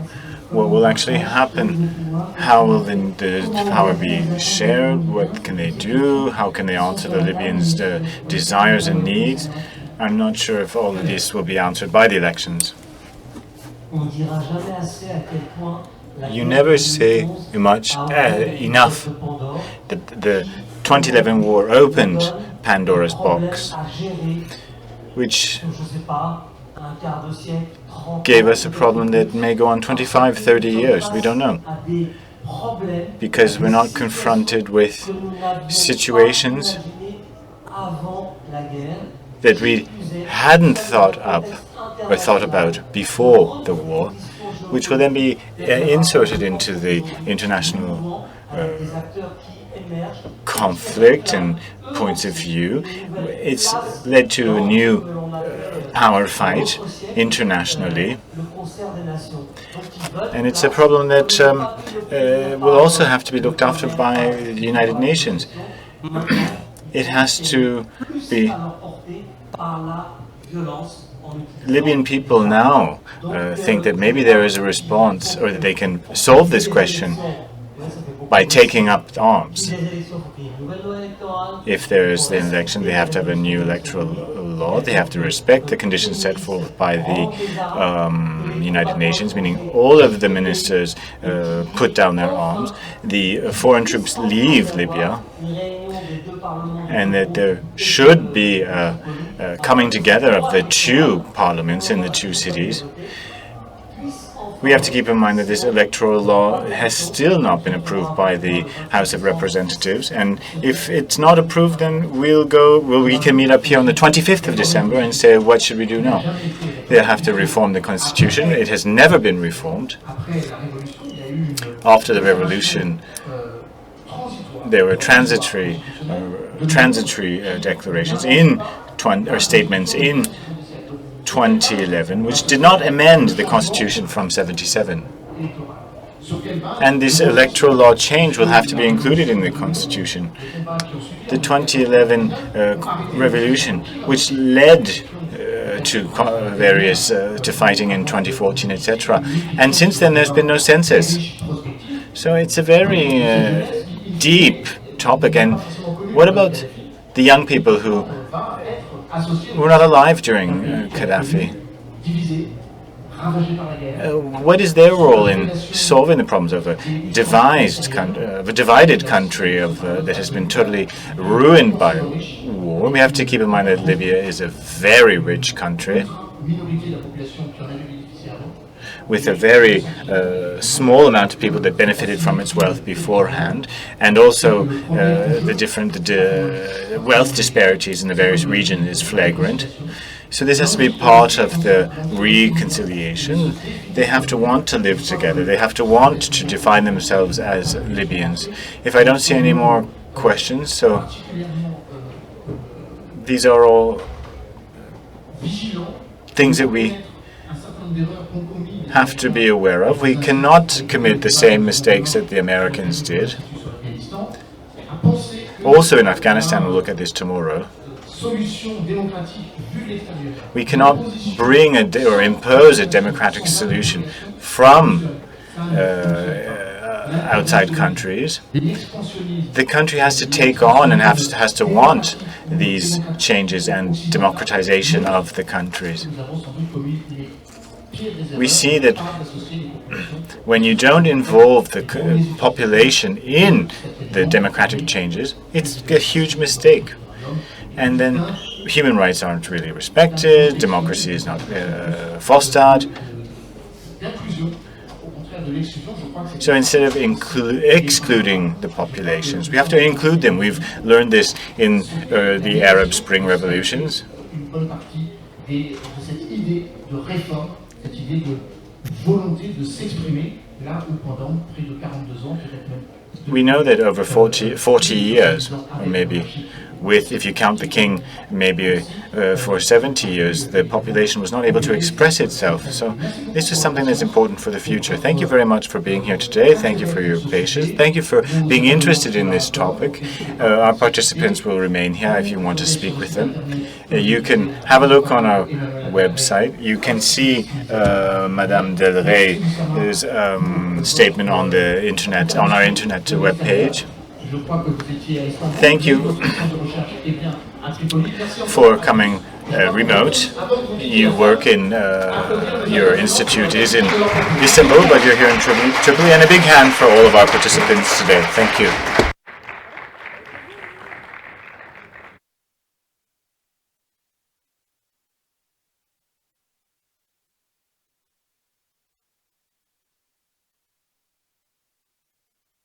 what will actually happen. How will the power be shared? What can they do? How can they answer the Libyans' desires and needs? I'm not sure if all of this will be answered by the elections. You never say enough that the 2011 war opened Pandora's box, which gave us a problem that may go on 25, 30 years. We don't know. Because we're not confronted with situations that we hadn't thought up or thought about before the war, which will then be inserted into the international conflict and points of view. It's led to a new power fight internationally, and it's a problem that will also have to be looked after by the United Nations. It has to be. Libyan people now think that maybe there is a response, or that they can solve this question by taking up arms. If there is the election, they have to have a new electoral law. They have to respect the conditions set forth by the United Nations, meaning all of the ministers put down their arms. The foreign troops leave Libya, and that there should be a coming together of the two parliaments in the two cities. We have to keep in mind that this electoral law has still not been approved by the House of Representatives, and if it's not approved, then we can meet up here on the 25th of December and say, what should we do now? They'll have to reform the constitution. It has never been reformed. After the revolution, there were transitory declarations or statements in 2011, which did not amend the constitution from '77. And this electoral law change will have to be included in the constitution. The 2011 revolution, which led to various to fighting in 2014, etc. And since then, there's been no census. So it's a very deep topic. And what about the young people who were not alive during Gaddafi? What is their role in solving the problems of a divided country that has been totally ruined by war? We have to keep in mind that Libya is a very rich country with a very small amount of people that benefited from its wealth beforehand, and also the wealth disparities in the various regions is flagrant. So this has to be part of the reconciliation. They have to want to live together. They have to want to define themselves as Libyans. If I don't see any more questions, so these are all things that we have to be aware of. We cannot commit the same mistakes that the Americans did. Also in Afghanistan, we'll look at this tomorrow. We cannot bring or impose a democratic solution from outside countries. The country has to take on and has to want these changes and democratization of the countries. We see that when you don't involve the population in the democratic changes, it's a huge mistake. And then human rights aren't really respected, democracy is not fostered. So instead of excluding the populations, we have to include them. We've learned this in the Arab Spring revolutions. We know that over 40 years, or maybe if you count the king, maybe for 70 years, the population was not able to express itself. So this is something that's important for the future. Thank you very much for being here today. Thank you for your patience. Thank you for being interested in this topic. Our participants will remain here if you want to speak with them. You can have a look on our website. You can see Madame Del Rey's statement on the internet, on our internet webpage. Thank you for coming remote. You work in, your institute is in Istanbul, but you're here in Tripoli. And a big hand for all of our participants today. Thank you.